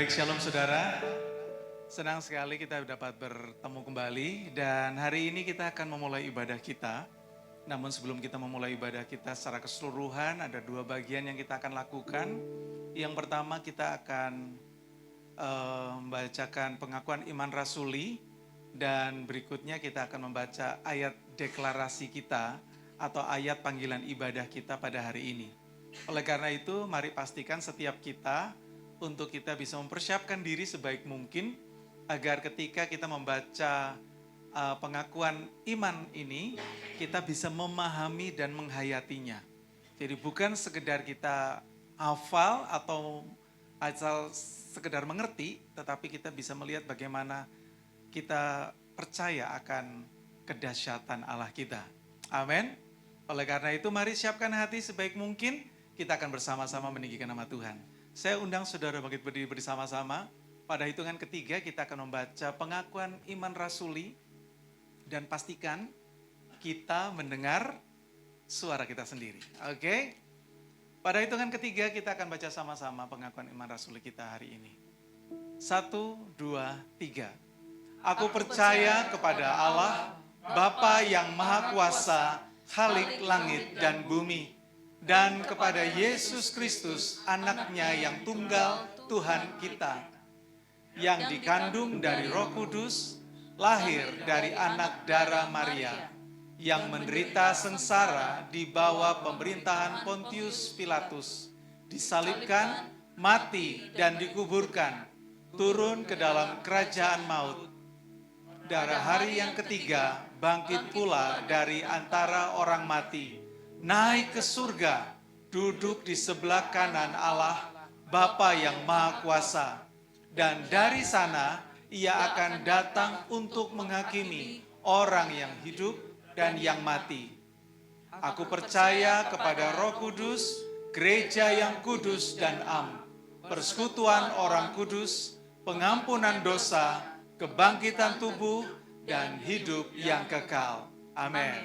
Baik, shalom saudara. Senang sekali kita dapat bertemu kembali dan hari ini kita akan memulai ibadah kita. Namun sebelum kita memulai ibadah kita secara keseluruhan, ada dua bagian yang kita akan lakukan. Yang pertama kita akan membacakan pengakuan iman rasuli dan berikutnya kita akan membaca ayat deklarasi kita atau ayat panggilan ibadah kita pada hari ini. Oleh karena itu, mari pastikan setiap kita untuk kita bisa mempersiapkan diri sebaik mungkin agar ketika kita membaca pengakuan iman ini, kita bisa memahami dan menghayatinya. Jadi bukan sekedar kita hafal atau asal sekedar mengerti, tetapi kita bisa melihat bagaimana kita percaya akan kedahsyatan Allah kita. Amin. Oleh karena itu, mari siapkan hati sebaik mungkin, kita akan bersama-sama meninggikan nama Tuhan. Saya undang saudara bangkit berdiri bersama-sama. Pada hitungan ketiga kita akan membaca pengakuan iman rasuli dan pastikan kita mendengar suara kita sendiri. Oke? Pada hitungan ketiga kita akan baca sama-sama pengakuan iman rasuli kita hari ini. 1, 2, 3. Aku percaya kepada Allah, Bapa yang Maha Kuasa, Khalik langit dan bumi, dan kepada Yesus Kristus, anaknya yang tunggal Tuhan kita, yang dikandung dari Roh Kudus, lahir dari anak darah Maria, yang menderita sengsara di bawah pemerintahan Pontius Pilatus, disalibkan, mati dan dikuburkan, turun ke dalam kerajaan maut. Pada hari yang ketiga, bangkit pula dari antara orang mati, naik ke surga, duduk di sebelah kanan Allah, Bapa yang Maha Kuasa. Dan dari sana ia akan datang untuk menghakimi orang yang hidup dan yang mati. Aku percaya kepada Roh Kudus, gereja yang kudus dan am, persekutuan orang kudus, pengampunan dosa, kebangkitan tubuh, dan hidup yang kekal. Amin.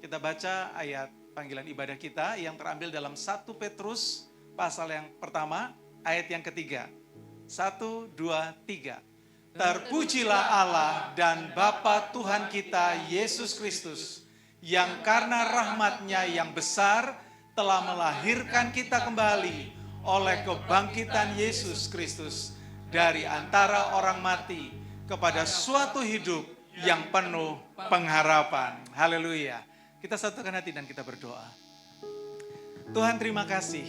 Kita baca ayat panggilan ibadah kita yang terambil dalam 1 Petrus pasal yang pertama, ayat yang ketiga. 1, 2, 3. Terpujilah Allah dan Bapa Tuhan kita Yesus Kristus, yang karena rahmat-Nya yang besar telah melahirkan kita kembali oleh kebangkitan Yesus Kristus dari antara orang mati kepada suatu hidup yang penuh pengharapan. Haleluya. Kita satukan hati dan kita berdoa. Tuhan, terima kasih.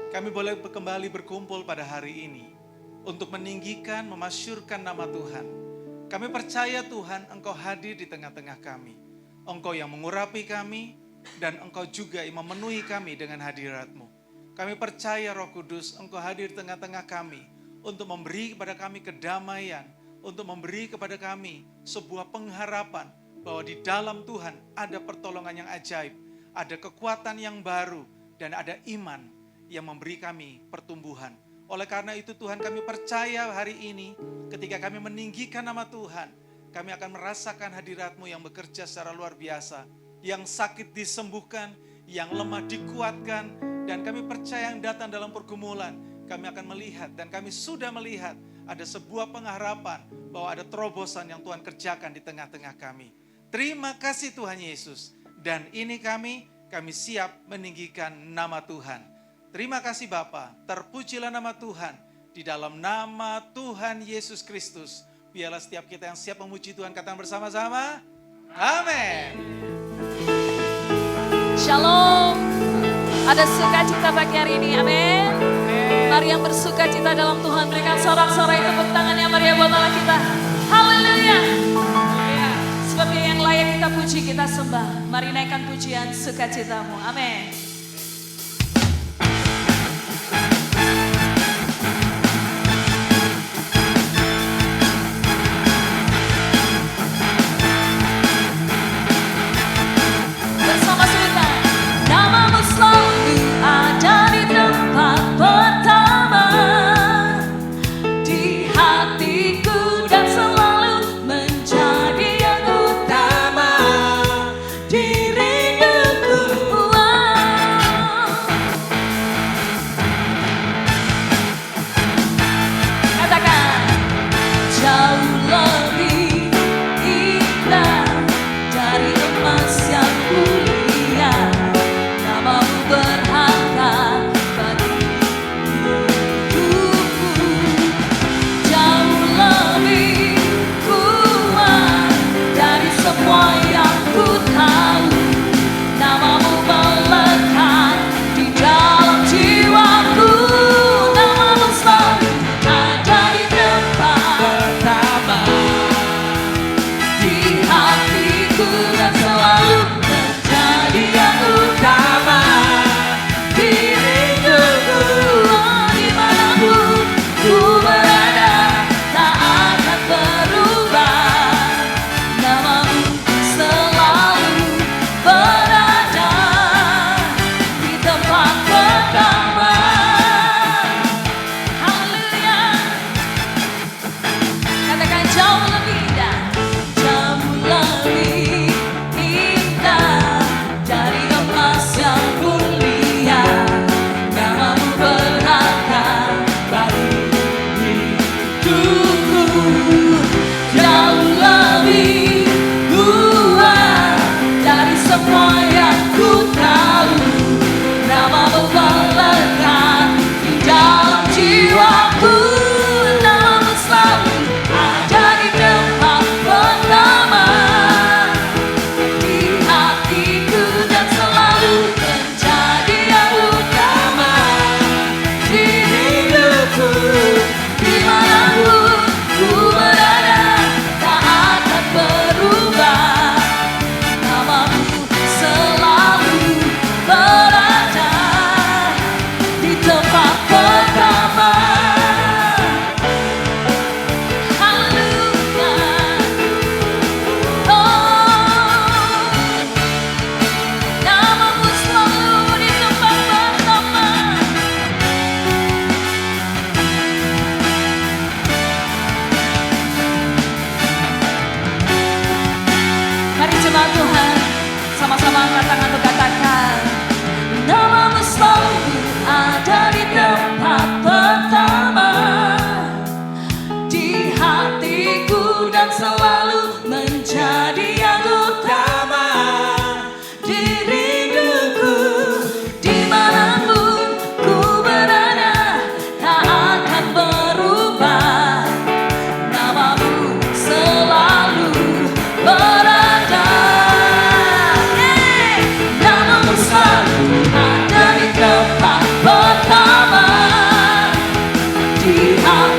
Kami boleh kembali berkumpul pada hari ini untuk meninggikan, memasyurkan nama Tuhan. Kami percaya Tuhan, Engkau hadir di tengah-tengah kami. Engkau yang mengurapi kami dan Engkau juga yang memenuhi kami dengan hadirat-Mu. Kami percaya Roh Kudus, Engkau hadir di tengah-tengah kami untuk memberi kepada kami kedamaian, untuk memberi kepada kami sebuah pengharapan bahwa di dalam Tuhan ada pertolongan yang ajaib, ada kekuatan yang baru, dan ada iman yang memberi kami pertumbuhan. Oleh karena itu Tuhan, kami percaya hari ini ketika kami meninggikan nama Tuhan, kami akan merasakan hadirat-Mu yang bekerja secara luar biasa, yang sakit disembuhkan, yang lemah dikuatkan, dan kami percaya yang datang dalam pergumulan, kami akan melihat dan kami sudah melihat ada sebuah pengharapan bahwa ada terobosan yang Tuhan kerjakan di tengah-tengah kami. Terima kasih Tuhan Yesus. Dan ini kami siap meninggikan nama Tuhan. Terima kasih Bapa, terpujilah nama Tuhan. Di dalam nama Tuhan Yesus Kristus, biarlah setiap kita yang siap memuji Tuhan katakan bersama-sama, amin. Shalom. Ada sukacita pagi hari ini, amin. Mari yang bersukacita dalam Tuhan, berikan sorak-sorai tepuk tangan yang meriah buat Allah kita. Haleluya. Sebab yang layak kita puji, kita sembah. Mari naikkan pujian sukacitamu. Amin. Bersama kita, namamu selalu ada di tempat pertama di hatiku dan selalu menjadi yang utama di rinduku.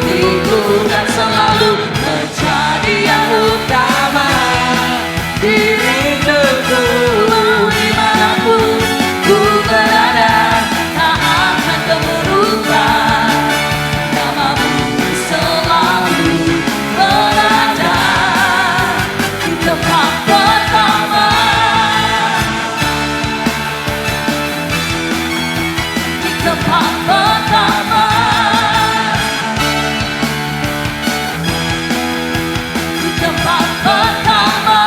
hatiku dan selalu menjadi yang utama. Hidupku dimanapun ku berada, tak akan berubah. Namamu selalu berada di tempat pertama, di tempat pertama, di tempat pertama.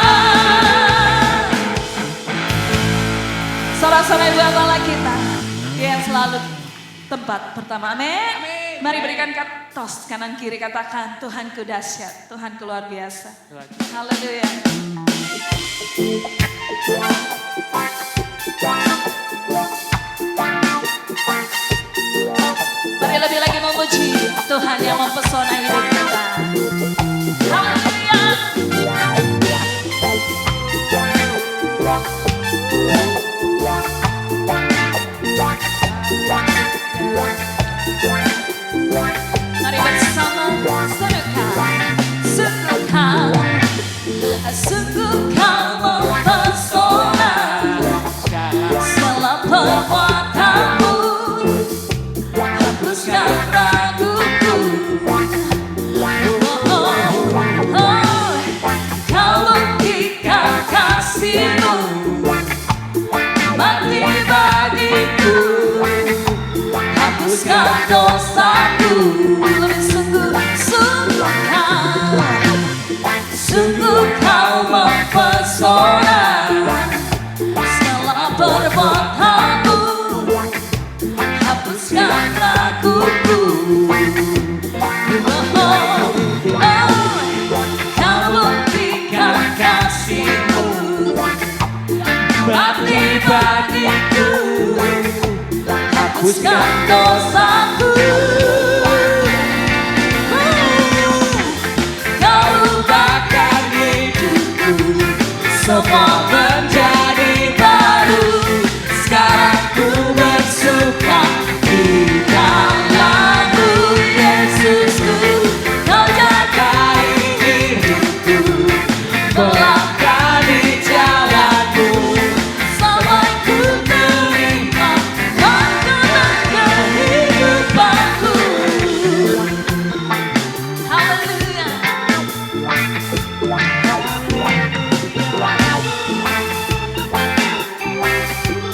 Sorak-sorai buat Allah kita, Dia yang selalu tempat pertama. Amin. Mari berikan tos kanan kiri, katakan Tuhanku dahsyat, Tuhanku luar biasa. Haleluya. Mari lebih lagi memuji Tuhan yang mempesona hidup kita. Haleluya. Mari bersama sungguh kau mempesona, segala perbuatanmu hapuskan raguku. Kau buktikan kasih-Mu mati bagiku, hapuskan dosaku. Sungguh kau mempesona, segala perbuatanmu hapuskan raguku. Kau buktikan kasih-Mu mati bagiku, hapuskan dosaku. Semua menjadi baru, sekarang ku bersuka di dalam-Mu, Yesusku. Kau jagai hidupku, melangkah di jalan-Mu, sampai ku terima makanan kehidupanku. Haleluya.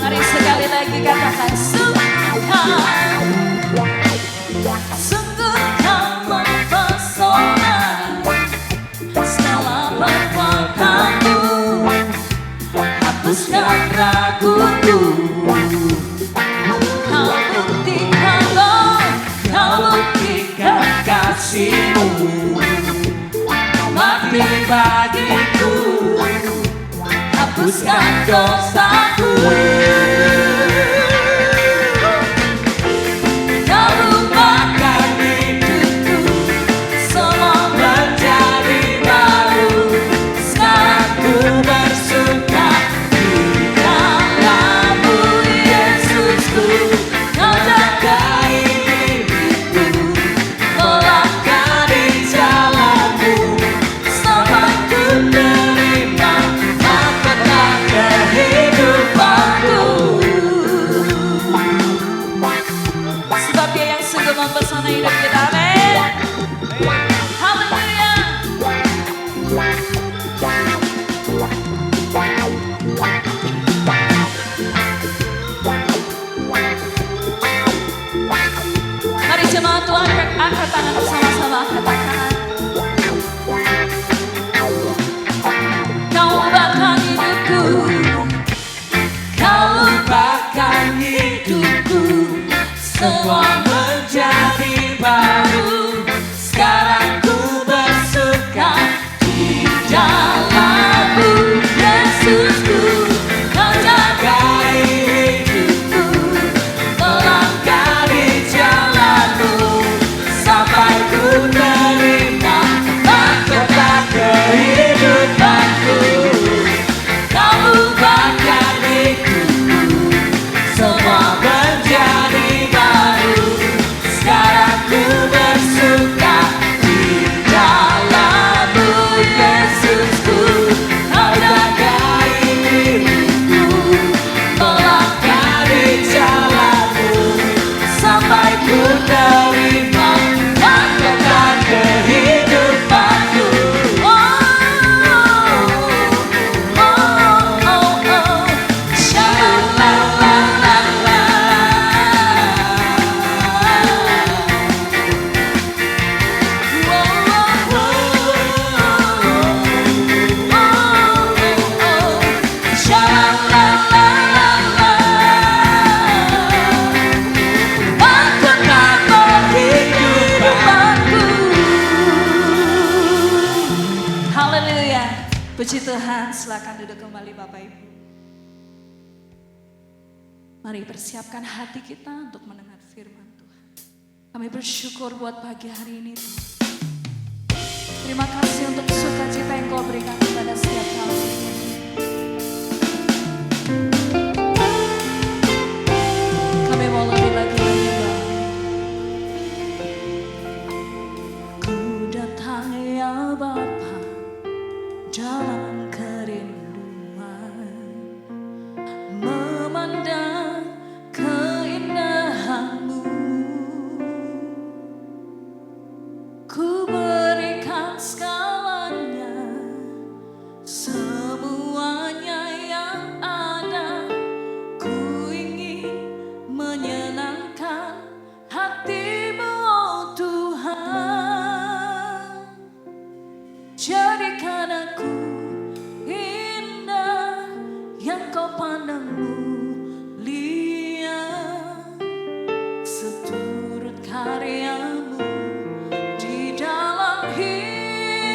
Mari sekali lagi katakan sungguh kau mempesona, segala perbuatanmu hapuskan raguku. Kau buktikan kasih-Mu mati bagiku, hapuskan dosaku. Kau ubahkan hidupku, semua menjadi baru, sekarang ku bersuka di dalam-Mu, Yesusku. Kau jagai hidupku, melangkah di jalan-Mu, sampai ku terima mahkota kehidupanku. Puji Tuhan, silakan duduk kembali Bapak Ibu. Mari persiapkan hati kita untuk mendengar firman Tuhan. Kami bersyukur buat pagi hari ini Tuhan. Terima kasih untuk sukacita yang Kau berikan kepada setiap kami. Kami mau lebih lagi menyembah. Ku datang ya Bapa dalam kerinduan, memandang keindahan-Mu. Ku berikan segalanya, semuanya yang ada. Ku ingin menyenangkan hati-Mu, oh Tuhan. Jadikan aku indah yang Kau pandang mulia, seturut karya-Mu di dalam hidup.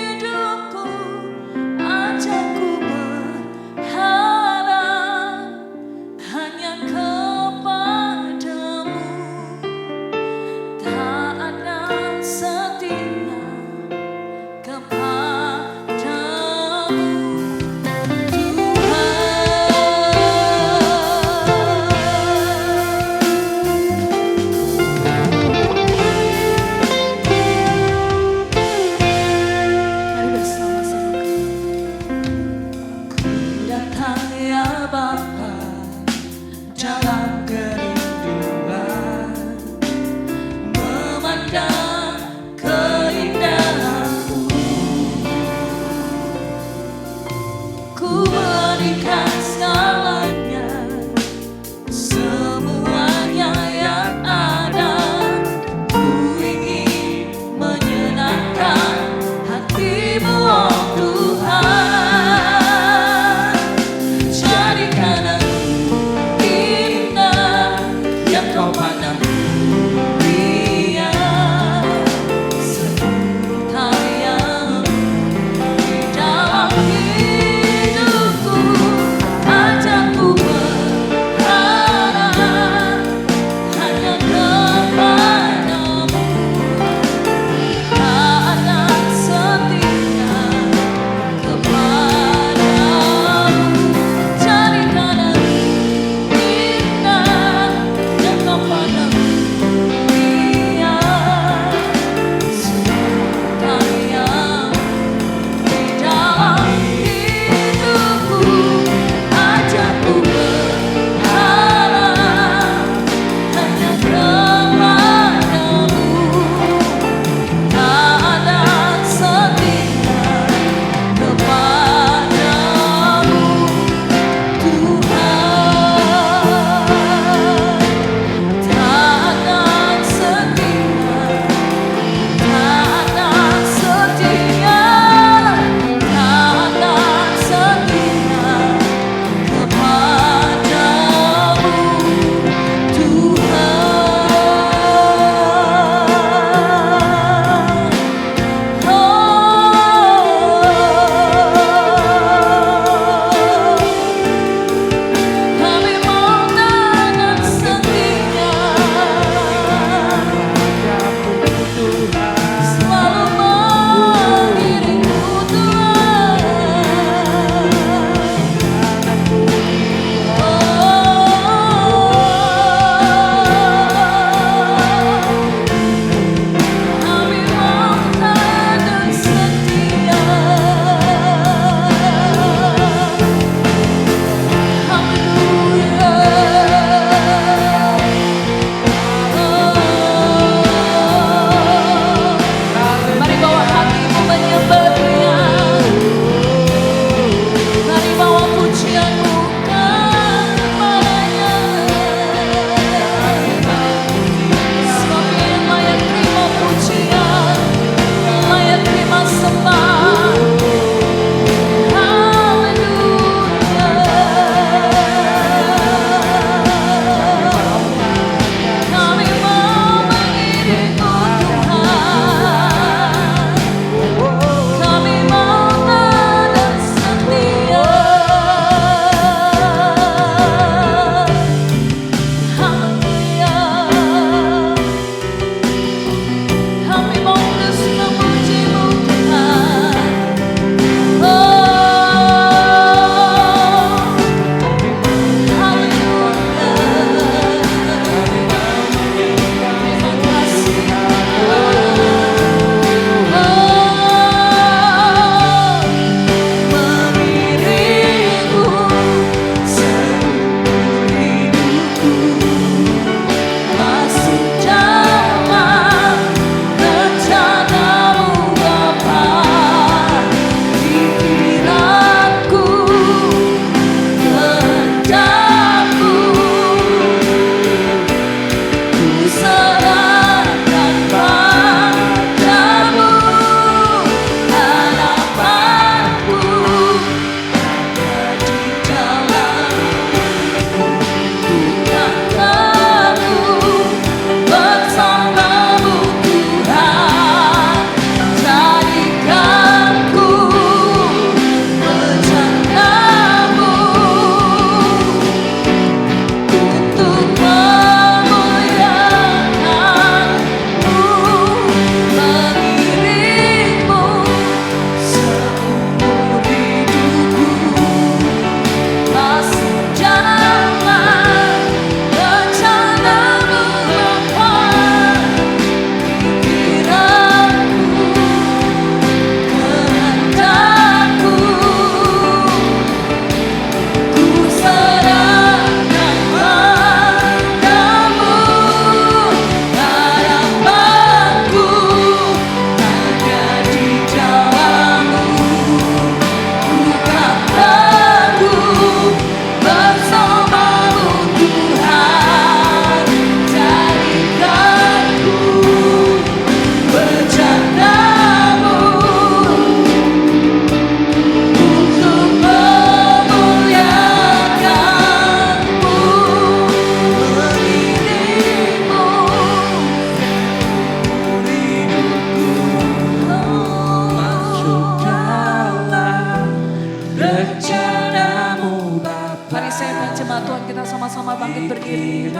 bangkit berdiri.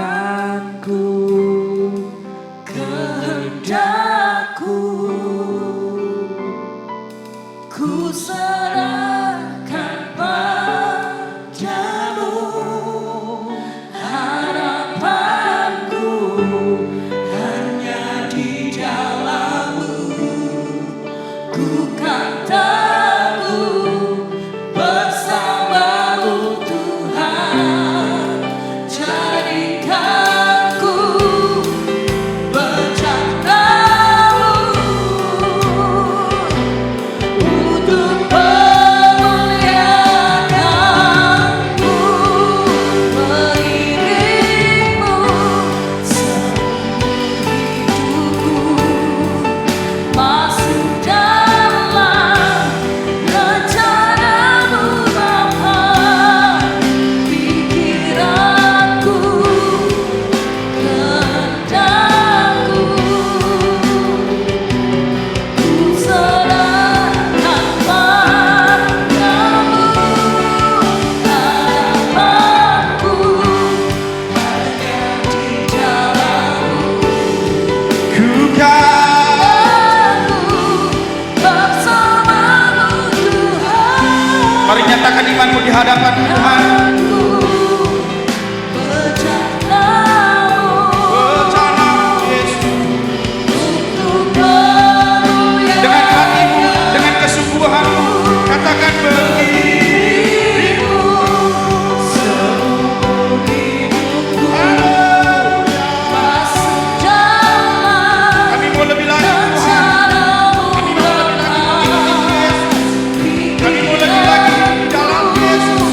Kehendakku ku serahkan padamu, harapanku hanya di dalam-Mu. Ku kan teguh bersama-Mu Tuhan, jadikan ku Mari nyatakan imanmu di hadapan Tuhan. Dengan hatimu, dengan kesungguhanmu, katakan begini. Kami mau lebih lagi Tuhan. Kami mau lebih lagi. Kami mau lebih lagi di dalam Yesus.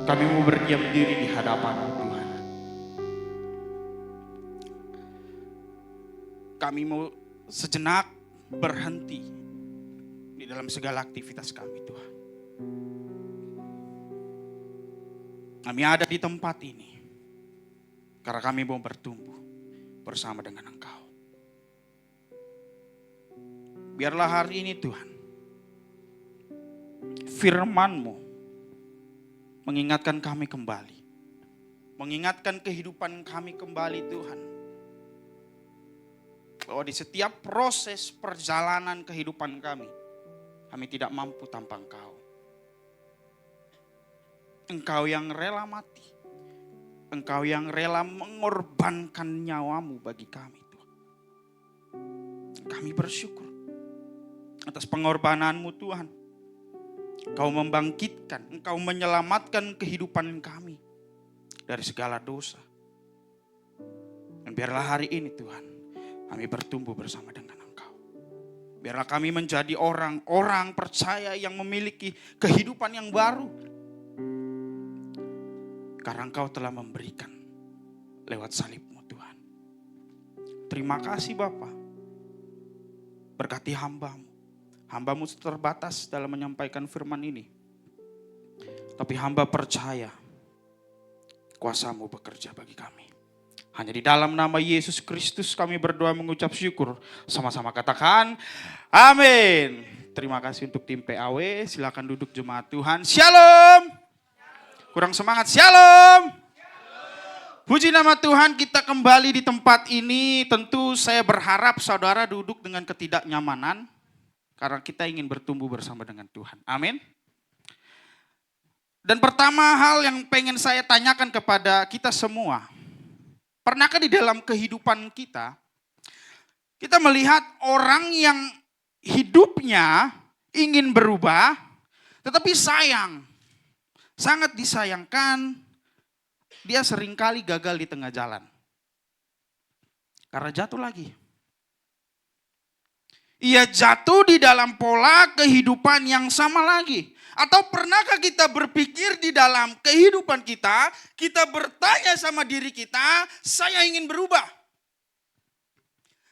Kami mau berdiam diri di hadapan-Mu Tuhan. Kami mau sejenak berhenti di dalam segala aktivitas kami Tuhan. Kami ada di tempat ini karena kami mau bertumbuh bersama dengan Engkau. Biarlah hari ini Tuhan, firman-Mu mengingatkan kami kembali. Mengingatkan kehidupan kami kembali Tuhan. Bahwa di setiap proses perjalanan kehidupan kami tidak mampu tanpa Engkau. Engkau yang rela mati. Engkau yang rela mengorbankan nyawa-Mu bagi kami Tuhan. Kami bersyukur atas pengorbanan-Mu Tuhan. Engkau membangkitkan, Engkau menyelamatkan kehidupan kami dari segala dosa. Dan biarlah hari ini Tuhan, kami bertumbuh bersama dengan Engkau. Biarlah kami menjadi orang-orang percaya yang memiliki kehidupan yang baru. Karena Engkau telah memberikan lewat salib-Mu Tuhan. Terima kasih Bapa. Berkati hamba-Mu. Hamba-Mu terbatas dalam menyampaikan firman ini. Tapi hamba percaya kuasa-Mu bekerja bagi kami. Hanya di dalam nama Yesus Kristus kami berdoa mengucap syukur. Sama-sama katakan amin. Terima kasih untuk tim PAW. Silakan duduk jemaat Tuhan. Shalom. Kurang semangat. Shalom. Puji nama Tuhan, kita kembali di tempat ini. Tentu saya berharap saudara duduk dengan ketidaknyamanan. Karena kita ingin bertumbuh bersama dengan Tuhan. Amin. Dan pertama hal yang pengen saya tanyakan kepada kita semua. Pernahkah di dalam kehidupan kita melihat orang yang hidupnya ingin berubah, tetapi sangat disayangkan, dia seringkali gagal di tengah jalan. Karena jatuh lagi. Ia jatuh di dalam pola kehidupan yang sama lagi. Atau pernahkah kita berpikir di dalam kehidupan kita bertanya sama diri kita, saya ingin berubah.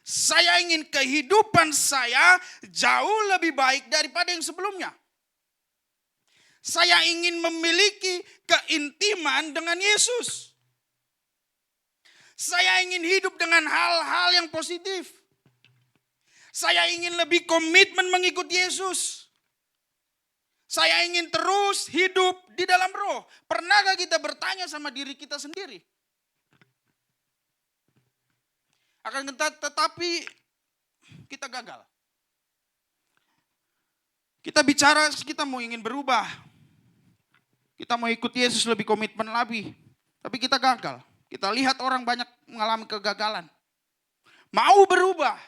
Saya ingin kehidupan saya jauh lebih baik daripada yang sebelumnya. Saya ingin memiliki keintiman dengan Yesus. Saya ingin hidup dengan hal-hal yang positif. Saya ingin lebih komitmen mengikuti Yesus. Saya ingin terus hidup di dalam roh. Pernahkah kita bertanya sama diri kita sendiri? Tetapi kita gagal. Kita bicara kita mau ingin berubah. Kita mau ikut Yesus lebih komitmen lebih. Tapi kita gagal. Kita lihat orang banyak mengalami kegagalan. Mau berubah.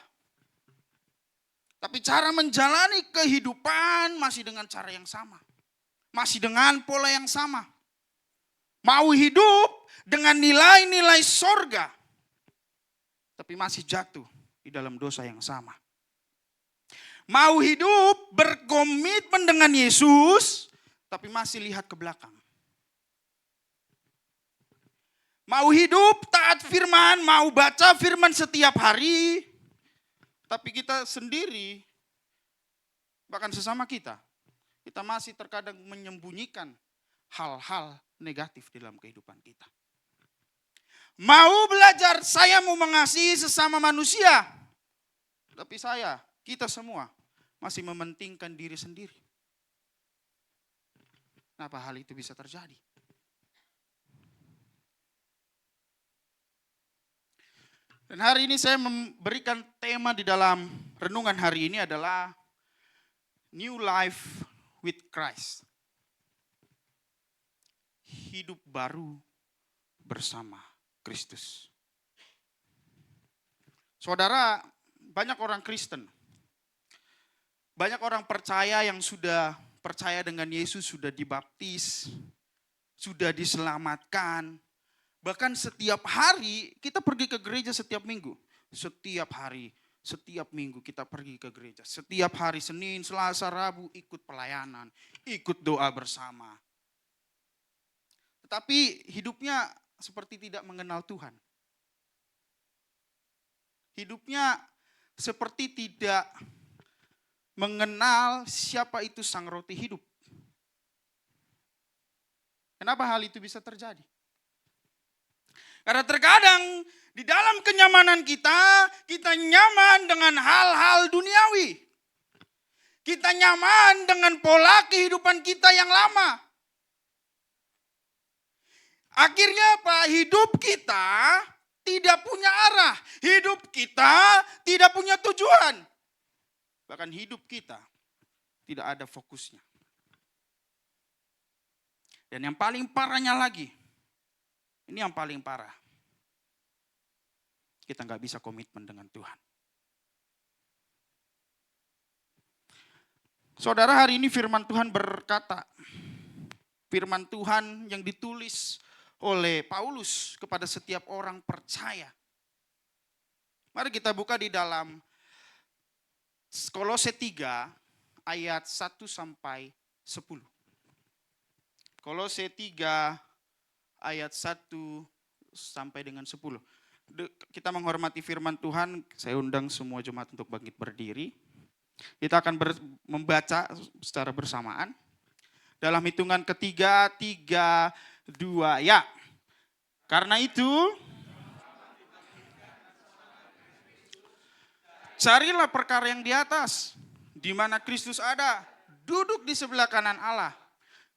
Tapi cara menjalani kehidupan masih dengan cara yang sama. Masih dengan pola yang sama. Mau hidup dengan nilai-nilai sorga. Tapi masih jatuh di dalam dosa yang sama. Mau hidup berkomitmen dengan Yesus, tapi masih lihat ke belakang. Mau hidup taat firman, mau baca firman setiap hari, tapi kita sendiri, bahkan sesama kita masih terkadang menyembunyikan hal-hal negatif dalam kehidupan kita. Mau belajar, saya mau mengasihi sesama manusia, tapi kita semua masih mementingkan diri sendiri. Kenapa hal itu bisa terjadi? Dan hari ini saya memberikan tema di dalam renungan hari ini adalah New Life with Christ. Hidup baru bersama Kristus. Saudara, banyak orang Kristen, banyak orang percaya yang sudah percaya dengan Yesus, sudah dibaptis, sudah diselamatkan. Bahkan setiap hari kita pergi ke gereja setiap minggu. Setiap hari, setiap minggu kita pergi ke gereja. Setiap hari Senin, Selasa, Rabu ikut pelayanan, ikut doa bersama. Tetapi hidupnya seperti tidak mengenal Tuhan. Hidupnya seperti tidak mengenal siapa itu sang roti hidup. Kenapa hal itu bisa terjadi? Karena terkadang di dalam kenyamanan kita nyaman dengan hal-hal duniawi. Kita nyaman dengan pola kehidupan kita yang lama. Akhirnya apa? Hidup kita tidak punya arah. Hidup kita tidak punya tujuan. Bahkan hidup kita tidak ada fokusnya. Dan yang paling parahnya lagi, ini yang paling parah. Kita nggak bisa komitmen dengan Tuhan. Saudara, hari ini firman Tuhan berkata, firman Tuhan yang ditulis oleh Paulus kepada setiap orang percaya. Mari kita buka di dalam Kolose 3 ayat 1 sampai 10. Kolose 3 ayat 1 sampai dengan 10. Kita menghormati firman Tuhan, saya undang semua jemaat untuk bangkit berdiri. Kita akan membaca secara bersamaan. Dalam hitungan ketiga, 3, 2, ya. Karena itu, carilah perkara yang di atas, di mana Kristus ada, duduk di sebelah kanan Allah.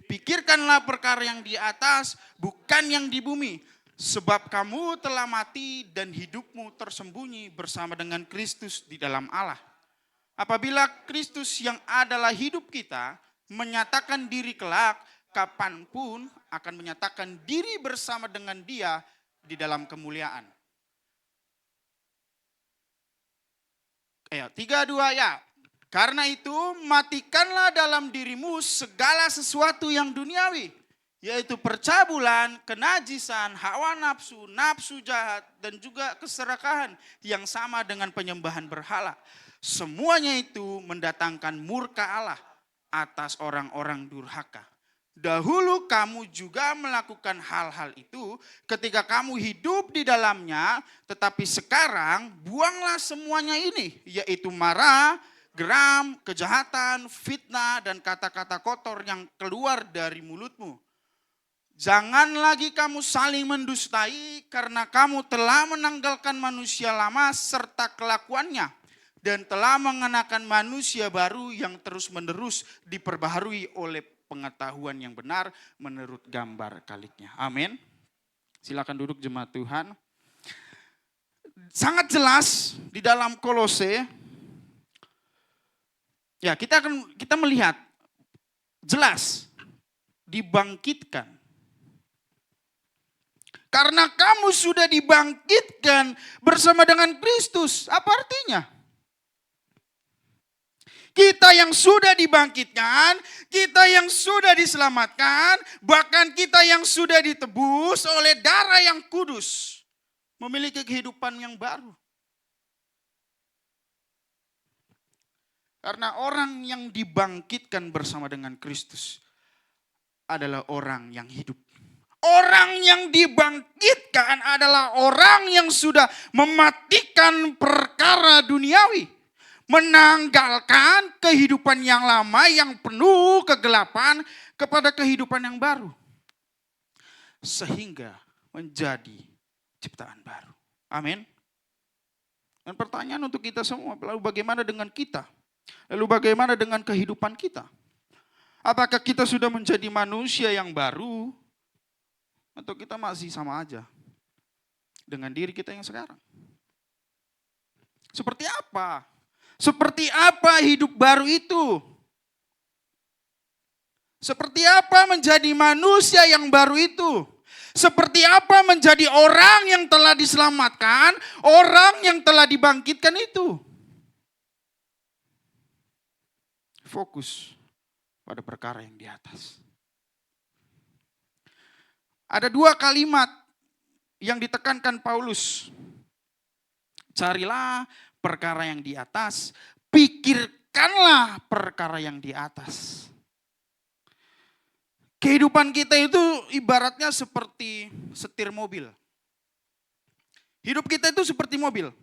Pikirkanlah perkara yang di atas, bukan yang di bumi. Sebab kamu telah mati dan hidupmu tersembunyi bersama dengan Kristus di dalam Allah. Apabila Kristus yang adalah hidup kita menyatakan diri kelak, kapanpun akan menyatakan diri bersama dengan Dia di dalam kemuliaan. 3:2 ya. Karena itu matikanlah dalam dirimu segala sesuatu yang duniawi, yaitu percabulan, kenajisan, hawa nafsu, nafsu jahat, dan juga keserakahan yang sama dengan penyembahan berhala. Semuanya itu mendatangkan murka Allah atas orang-orang durhaka. Dahulu kamu juga melakukan hal-hal itu ketika kamu hidup di dalamnya, tetapi sekarang buanglah semuanya ini, yaitu marah, geram, kejahatan, fitnah, dan kata-kata kotor yang keluar dari mulutmu. Jangan lagi kamu saling mendustai karena kamu telah menanggalkan manusia lama serta kelakuannya dan telah mengenakan manusia baru yang terus-menerus diperbaharui oleh pengetahuan yang benar menurut gambar kaliknya. Amin. Silakan duduk jemaat Tuhan. Sangat jelas di dalam Kolose. Ya, kita melihat jelas dibangkitkan. Karena kamu sudah dibangkitkan bersama dengan Kristus. Apa artinya? Kita yang sudah dibangkitkan, kita yang sudah diselamatkan, bahkan kita yang sudah ditebus oleh darah yang kudus, memiliki kehidupan yang baru. Karena orang yang dibangkitkan bersama dengan Kristus adalah orang yang hidup. Orang yang dibangkitkan adalah orang yang sudah mematikan perkara duniawi. Menanggalkan kehidupan yang lama yang penuh kegelapan kepada kehidupan yang baru. Sehingga menjadi ciptaan baru. Amin. Dan pertanyaan untuk kita semua, lalu bagaimana dengan kita? Lalu bagaimana dengan kehidupan kita? Apakah kita sudah menjadi manusia yang baru? Atau kita masih sama aja dengan diri kita yang sekarang? Seperti apa? Seperti apa hidup baru itu? Seperti apa menjadi manusia yang baru itu? Seperti apa menjadi orang yang telah diselamatkan, orang yang telah dibangkitkan itu? Fokus pada perkara yang di atas. Ada 2 kalimat yang ditekankan Paulus. Carilah perkara yang di atas, pikirkanlah perkara yang di atas. Kehidupan kita itu ibaratnya seperti setir mobil. Hidup kita itu seperti mobil.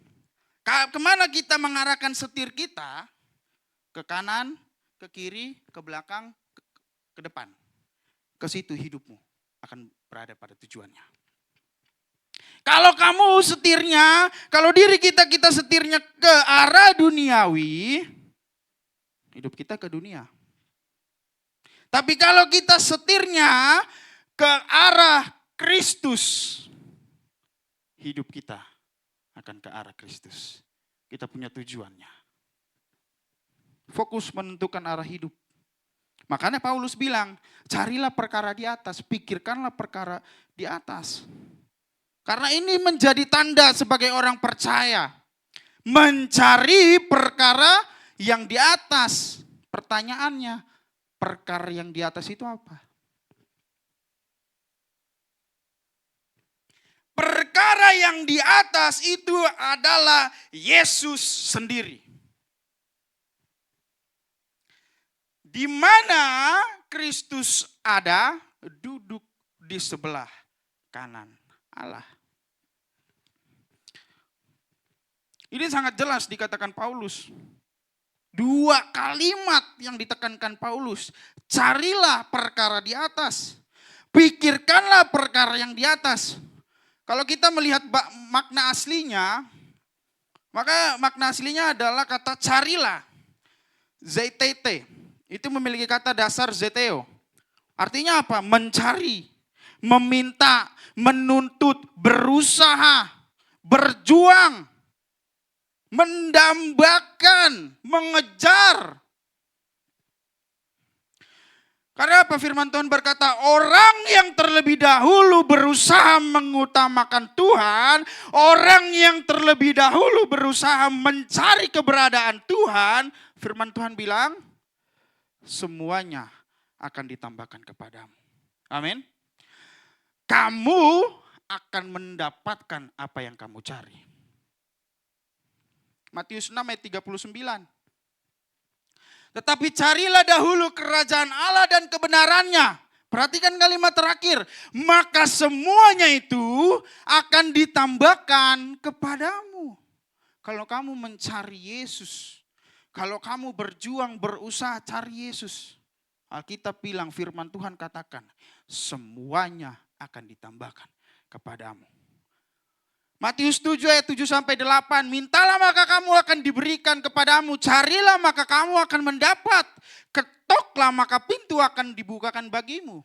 Kemana kita mengarahkan setir kita? Ke kanan, ke kiri, ke belakang, ke depan. Ke situ hidupmu akan berada pada tujuannya. Kalau kamu setirnya, kalau diri kita setirnya ke arah duniawi, hidup kita ke dunia. Tapi kalau kita setirnya ke arah Kristus, hidup kita akan ke arah Kristus. Kita punya tujuannya. Fokus menentukan arah hidup. Makanya Paulus bilang, carilah perkara di atas, pikirkanlah perkara di atas. Karena ini menjadi tanda sebagai orang percaya. Mencari perkara yang di atas. Pertanyaannya, perkara yang di atas itu apa? Perkara yang di atas itu adalah Yesus sendiri. Di mana Kristus ada, duduk di sebelah kanan Allah. Ini sangat jelas dikatakan Paulus. 2 kalimat yang ditekankan Paulus. Carilah perkara di atas. Pikirkanlah perkara yang di atas. Kalau kita melihat makna aslinya, maka makna aslinya adalah kata carilah. ZTT. Itu memiliki kata dasar zeteo. Artinya apa? Mencari, meminta, menuntut, berusaha, berjuang, mendambakan, mengejar. Karena apa? Firman Tuhan berkata, orang yang terlebih dahulu berusaha mengutamakan Tuhan, orang yang terlebih dahulu berusaha mencari keberadaan Tuhan, firman Tuhan bilang, semuanya akan ditambahkan kepadamu. Amin. Kamu akan mendapatkan apa yang kamu cari. Matius 6 ayat 39. Tetapi carilah dahulu kerajaan Allah dan kebenarannya. Perhatikan kalimat terakhir. Maka semuanya itu akan ditambahkan kepadamu. Kalau kamu mencari Yesus. Kalau kamu berjuang, berusaha cari Yesus. Alkitab bilang, firman Tuhan katakan. Semuanya akan ditambahkan kepadamu. Matius 7 ayat 7-8, mintalah maka kamu akan diberikan kepadamu, carilah maka kamu akan mendapat, ketoklah maka pintu akan dibukakan bagimu.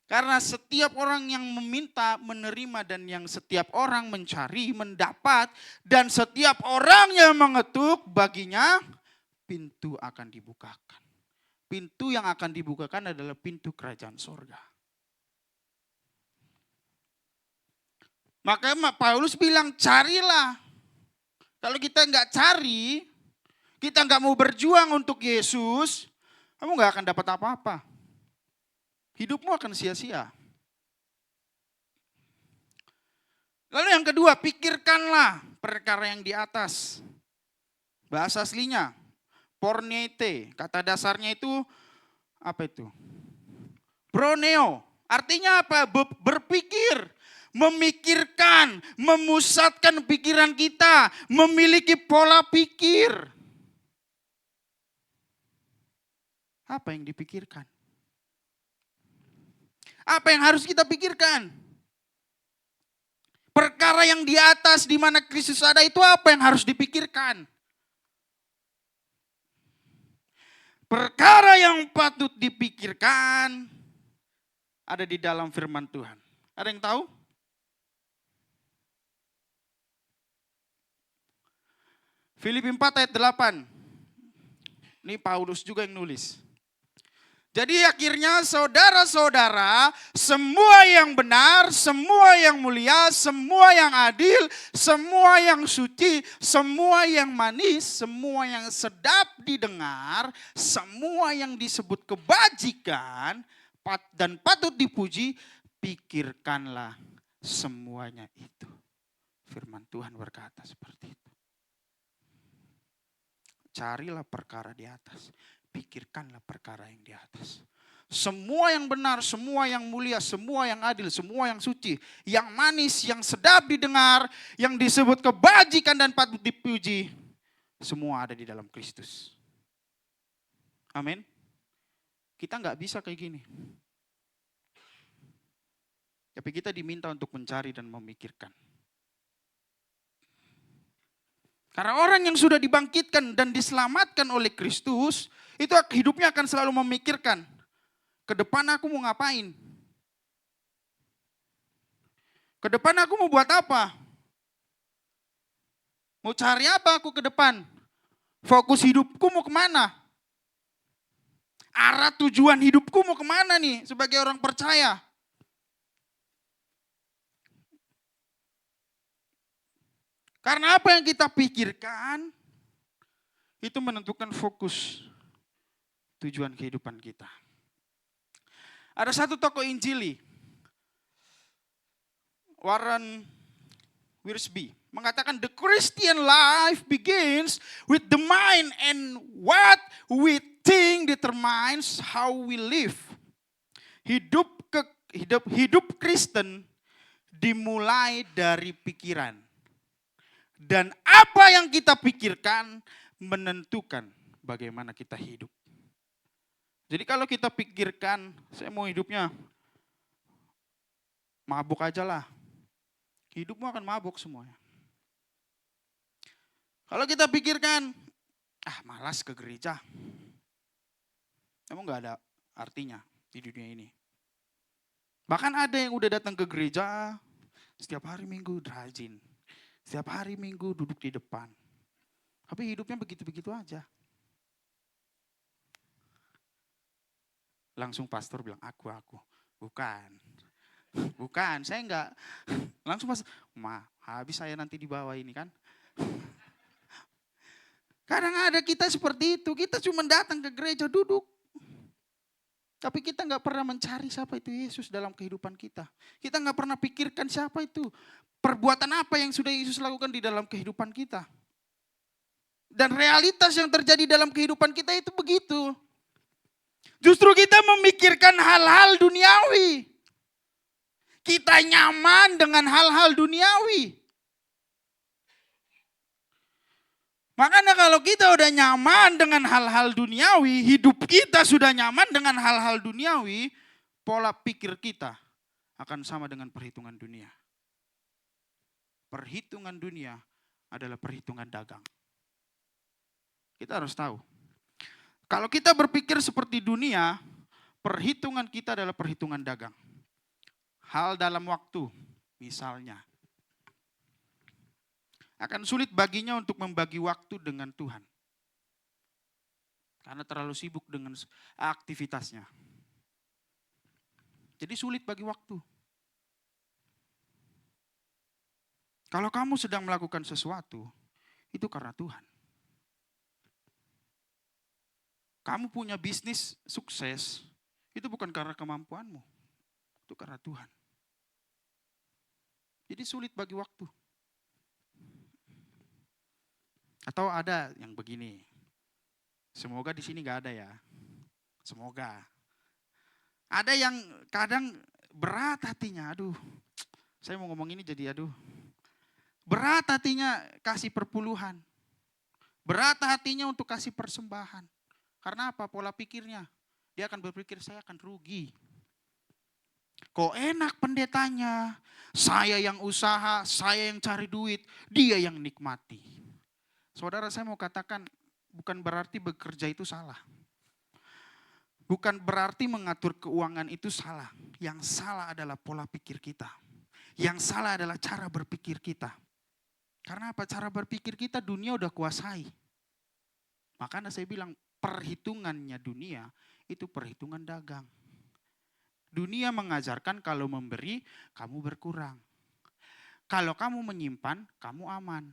Karena setiap orang yang meminta menerima dan yang setiap orang mencari mendapat dan setiap orang yang mengetuk baginya pintu akan dibukakan. Pintu yang akan dibukakan adalah pintu kerajaan sorga. Maka Paulus bilang carilah. Kalau kita nggak cari, kita nggak mau berjuang untuk Yesus, kamu nggak akan dapat apa-apa. Hidupmu akan sia-sia. Lalu yang kedua, pikirkanlah perkara yang di atas. Bahasa aslinya, porneite. Kata dasarnya itu, apa itu? Proneo. Artinya apa? Berpikir. Memikirkan, memusatkan pikiran kita, memiliki pola pikir. Apa yang dipikirkan? Apa yang harus kita pikirkan? Perkara yang di atas di mana Kristus ada itu apa yang harus dipikirkan? Perkara yang patut dipikirkan ada di dalam firman Tuhan. Ada yang tahu? Filipi 4 ayat 8. Ini Paulus juga yang nulis. Jadi akhirnya saudara-saudara, semua yang benar, semua yang mulia, semua yang adil, semua yang suci, semua yang manis, semua yang sedap didengar, semua yang disebut kebajikan dan patut dipuji, pikirkanlah semuanya itu. Firman Tuhan berkata seperti itu. Carilah perkara di atas. Pikirkanlah perkara yang di atas. Semua yang benar, semua yang mulia, semua yang adil, semua yang suci, yang manis, yang sedap didengar, yang disebut kebajikan dan patut dipuji, semua ada di dalam Kristus. Amin. Kita nggak bisa kayak gini. Tapi kita diminta untuk mencari dan memikirkan. Karena orang yang sudah dibangkitkan dan diselamatkan oleh Kristus, itu hidupnya akan selalu memikirkan, ke depan aku mau ngapain? Ke depan aku mau buat apa? Mau cari apa aku ke depan? Fokus hidupku mau kemana? Arah tujuan hidupku mau kemana nih sebagai orang percaya? Karena apa yang kita pikirkan, itu menentukan fokus tujuan kehidupan kita. Ada satu tokoh Injili, Warren Wiersbe, mengatakan the Christian life begins with the mind and what we think determines how we live. Hidup Kristen dimulai dari pikiran. Dan apa yang kita pikirkan menentukan bagaimana kita hidup. Jadi kalau kita pikirkan, saya mau hidupnya mabuk aja lah. Hidupmu akan mabuk semuanya. Kalau kita pikirkan, malas ke gereja. Emang gak ada artinya di dunia ini. Bahkan ada yang udah datang ke gereja, setiap hari Minggu rajin. Setiap hari Minggu duduk di depan. Tapi hidupnya begitu-begitu aja. Langsung pastor bilang, aku. Bukan. Bukan, saya enggak. Langsung habis saya nanti dibawa ini kan. Kadang ada kita seperti itu, kita cuma datang ke gereja duduk. Tapi kita nggak pernah mencari siapa itu Yesus dalam kehidupan kita. Kita nggak pernah pikirkan siapa itu. Perbuatan apa yang sudah Yesus lakukan di dalam kehidupan kita. Dan realitas yang terjadi dalam kehidupan kita itu begitu. Justru kita memikirkan hal-hal duniawi. Kita nyaman dengan hal-hal duniawi. Makanya kalau kita udah nyaman dengan hal-hal duniawi, hidup kita sudah nyaman dengan hal-hal duniawi, pola pikir kita akan sama dengan perhitungan dunia. Perhitungan dunia adalah perhitungan dagang. Kita harus tahu. Kalau kita berpikir seperti dunia, perhitungan kita adalah perhitungan dagang. Hal dalam waktu, misalnya. Akan sulit baginya untuk membagi waktu dengan Tuhan. Karena terlalu sibuk dengan aktivitasnya. Jadi sulit bagi waktu. Kalau kamu sedang melakukan sesuatu, itu karena Tuhan. Kamu punya bisnis sukses, itu bukan karena kemampuanmu. Itu karena Tuhan. Jadi sulit bagi waktu. Atau ada yang begini. Semoga di sini gak ada ya. Semoga. Ada yang kadang berat hatinya. Aduh, saya mau ngomong ini jadi aduh. Berat hatinya kasih perpuluhan. Berat hatinya untuk kasih persembahan. Karena apa? Pola pikirnya. Dia akan berpikir saya akan rugi. Kok enak pendetanya. Saya yang usaha, saya yang cari duit. Dia yang nikmati. Saudara, saya mau katakan bukan berarti bekerja itu salah. Bukan berarti mengatur keuangan itu salah. Yang salah adalah pola pikir kita. Yang salah adalah cara berpikir kita. Karena apa? Cara berpikir kita dunia udah kuasai. Makanya saya bilang perhitungannya dunia itu perhitungan dagang. Dunia mengajarkan kalau memberi kamu berkurang. Kalau kamu menyimpan kamu aman.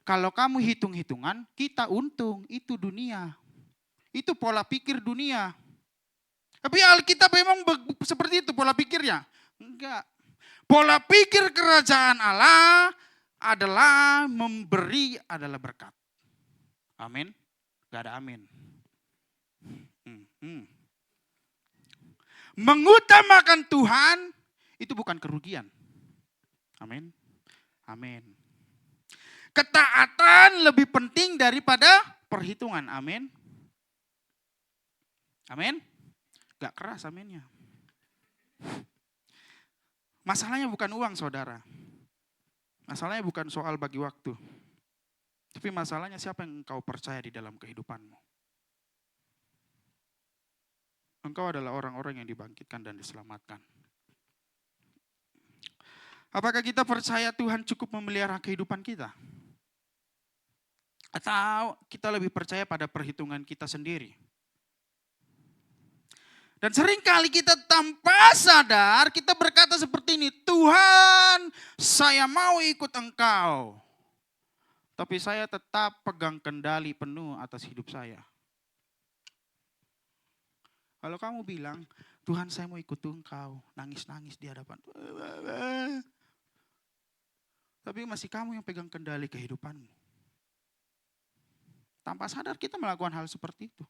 Kalau kamu hitung-hitungan, kita untung. Itu dunia. Itu pola pikir dunia. Tapi Alkitab memang seperti itu pola pikirnya? Enggak. Pola pikir kerajaan Allah adalah memberi adalah berkat. Amin. Gak ada amin. Mengutamakan Tuhan itu bukan kerugian. Amin. Amin. Ketaatan lebih penting daripada perhitungan. Amin. Amin. Gak keras aminnya. Masalahnya bukan uang saudara. Masalahnya bukan soal bagi waktu. Tapi masalahnya siapa yang engkau percaya di dalam kehidupanmu. Engkau adalah orang-orang yang dibangkitkan dan diselamatkan. Apakah kita percaya Tuhan cukup memelihara kehidupan kita? Atau kita lebih percaya pada perhitungan kita sendiri? Dan seringkali kita tanpa sadar kita berkata seperti ini, Tuhan saya mau ikut Engkau. Tapi saya tetap pegang kendali penuh atas hidup saya. Kalau kamu bilang, Tuhan saya mau ikut Engkau, nangis-nangis di hadapan. Tapi masih kamu yang pegang kendali kehidupanmu. Tanpa sadar kita melakukan hal seperti itu.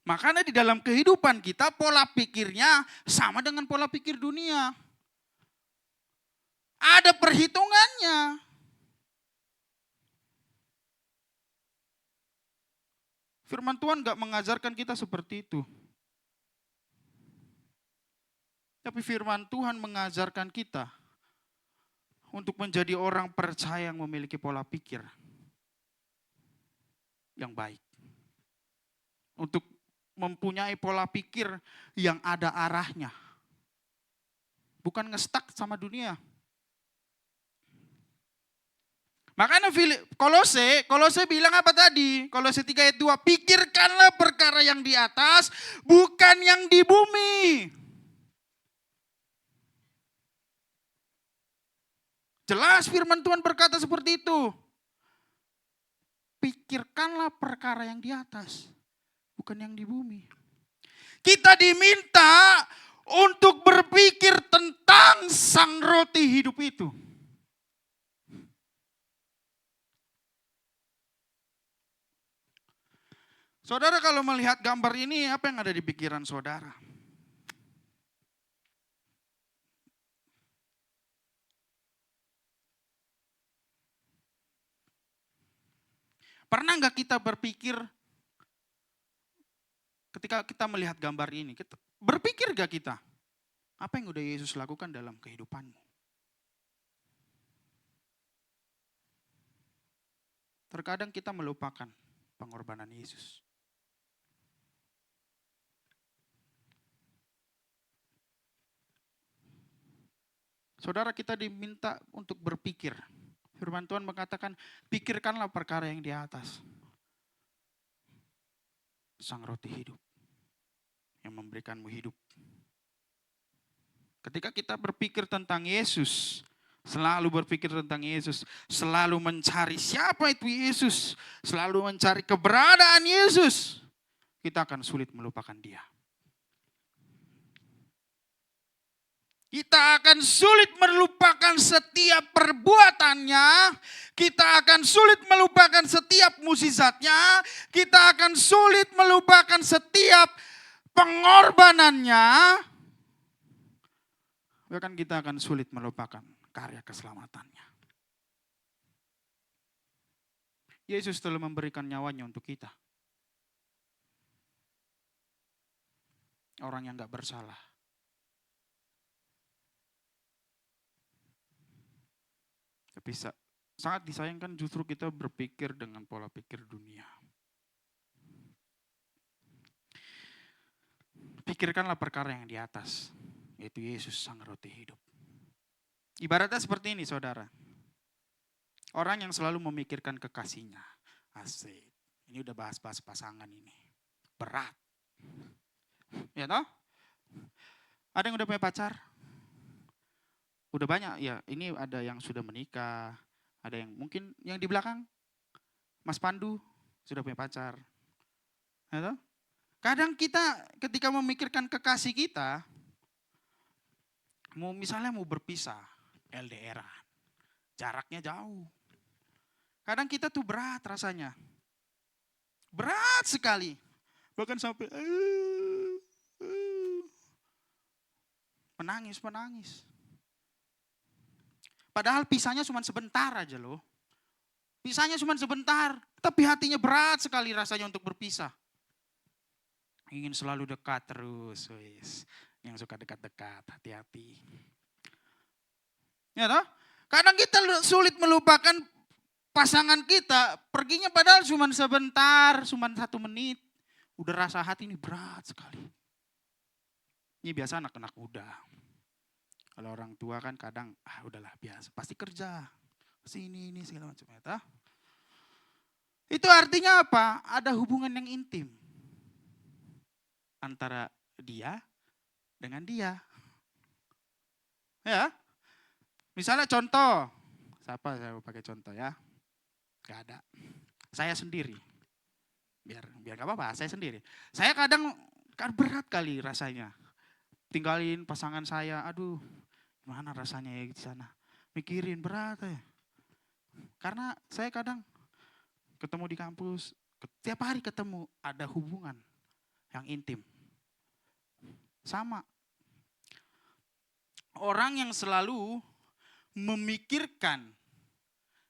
Makanya di dalam kehidupan kita pola pikirnya sama dengan pola pikir dunia. Ada perhitungannya. Firman Tuhan gak mengajarkan kita seperti itu. Tapi firman Tuhan mengajarkan kita untuk menjadi orang percaya yang memiliki pola pikir yang baik. Untuk mempunyai pola pikir yang ada arahnya. Bukan ngestak sama dunia. Makanya Kolose bilang apa tadi? Kolose 3 ayat 2, pikirkanlah perkara yang di atas, bukan yang di bumi. Jelas firman Tuhan berkata seperti itu. Pikirkanlah perkara yang di atas, bukan yang di bumi. Kita diminta untuk berpikir tentang sang roti hidup itu. Saudara kalau melihat gambar ini, apa yang ada di pikiran saudara? Pernah nggak kita berpikir ketika kita melihat gambar ini, berpikir gak kita, apa yang udah Yesus lakukan dalam kehidupanmu? Terkadang kita melupakan pengorbanan Yesus. Saudara, kita diminta untuk berpikir. Firman Tuhan mengatakan, pikirkanlah perkara yang di atas. Sang roti hidup yang memberikanmu hidup. Ketika kita berpikir tentang Yesus, selalu berpikir tentang Yesus, selalu mencari siapa itu Yesus, selalu mencari keberadaan Yesus, kita akan sulit melupakan Dia. Kita akan sulit melupakan setiap perbuatannya, kita akan sulit melupakan setiap mukjizatnya, kita akan sulit melupakan setiap pengorbanannya, bahkan kita akan sulit melupakan karya keselamatannya. Yesus telah memberikan nyawanya untuk kita. Orang yang gak bersalah. Tapi sangat disayangkan justru kita berpikir dengan pola pikir dunia. Pikirkanlah perkara yang di atas, yaitu Yesus sang roti hidup. Ibaratnya seperti ini saudara. Orang yang selalu memikirkan kekasihnya. Asik. Ini udah bahas-bahas pasangan ini. Berat. Ya toh? Ada yang udah punya pacar? Udah banyak ya, ini ada yang sudah menikah, ada yang mungkin yang di belakang, Mas Pandu sudah punya pacar. Ya, kadang kita ketika memikirkan kekasih kita, misalnya mau berpisah, LDR-an, jaraknya jauh. Kadang kita tuh berat rasanya, berat sekali, bahkan sampai menangis. Padahal pisahnya cuma sebentar aja loh. Pisahnya cuma sebentar. Tapi hatinya berat sekali rasanya untuk berpisah. Ingin selalu dekat terus. Yang suka dekat-dekat, hati-hati. Ya toh? Kadang kita sulit melupakan pasangan kita. Perginya padahal cuma sebentar, cuma 1 menit. Udah rasa hati ini berat sekali. Ini biasa anak-anak muda. Kalau orang tua kan kadang, udahlah biasa, pasti kerja, pasti ini segala macam. Ya, itu artinya apa? Ada hubungan yang intim antara dia dengan dia. Ya, misalnya contoh, siapa saya mau pakai contoh ya? Gak ada. Saya sendiri, biar gak apa-apa, saya sendiri. Saya kadang kan berat kali rasanya. Tinggalin pasangan saya, aduh gimana rasanya ya di sana. Mikirin berat ya. Karena saya kadang ketemu di kampus, tiap hari ketemu, ada hubungan yang intim. Sama. Orang yang selalu memikirkan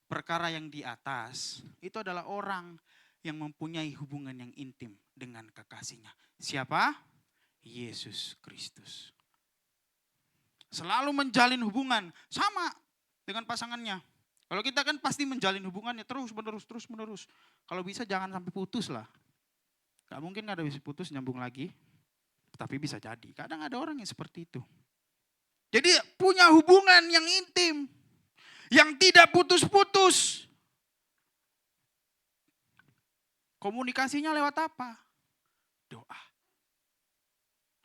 perkara yang di atas, itu adalah orang yang mempunyai hubungan yang intim dengan kekasihnya. Siapa? Yesus Kristus. Selalu menjalin hubungan sama dengan pasangannya. Kalau kita kan pasti menjalin hubungannya terus menerus. Kalau bisa jangan sampai putus lah. Gak mungkin ada bisa putus nyambung lagi. Tapi bisa jadi. Kadang ada orang yang seperti itu. Jadi punya hubungan yang intim. Yang tidak putus-putus. Komunikasinya lewat apa? Doa.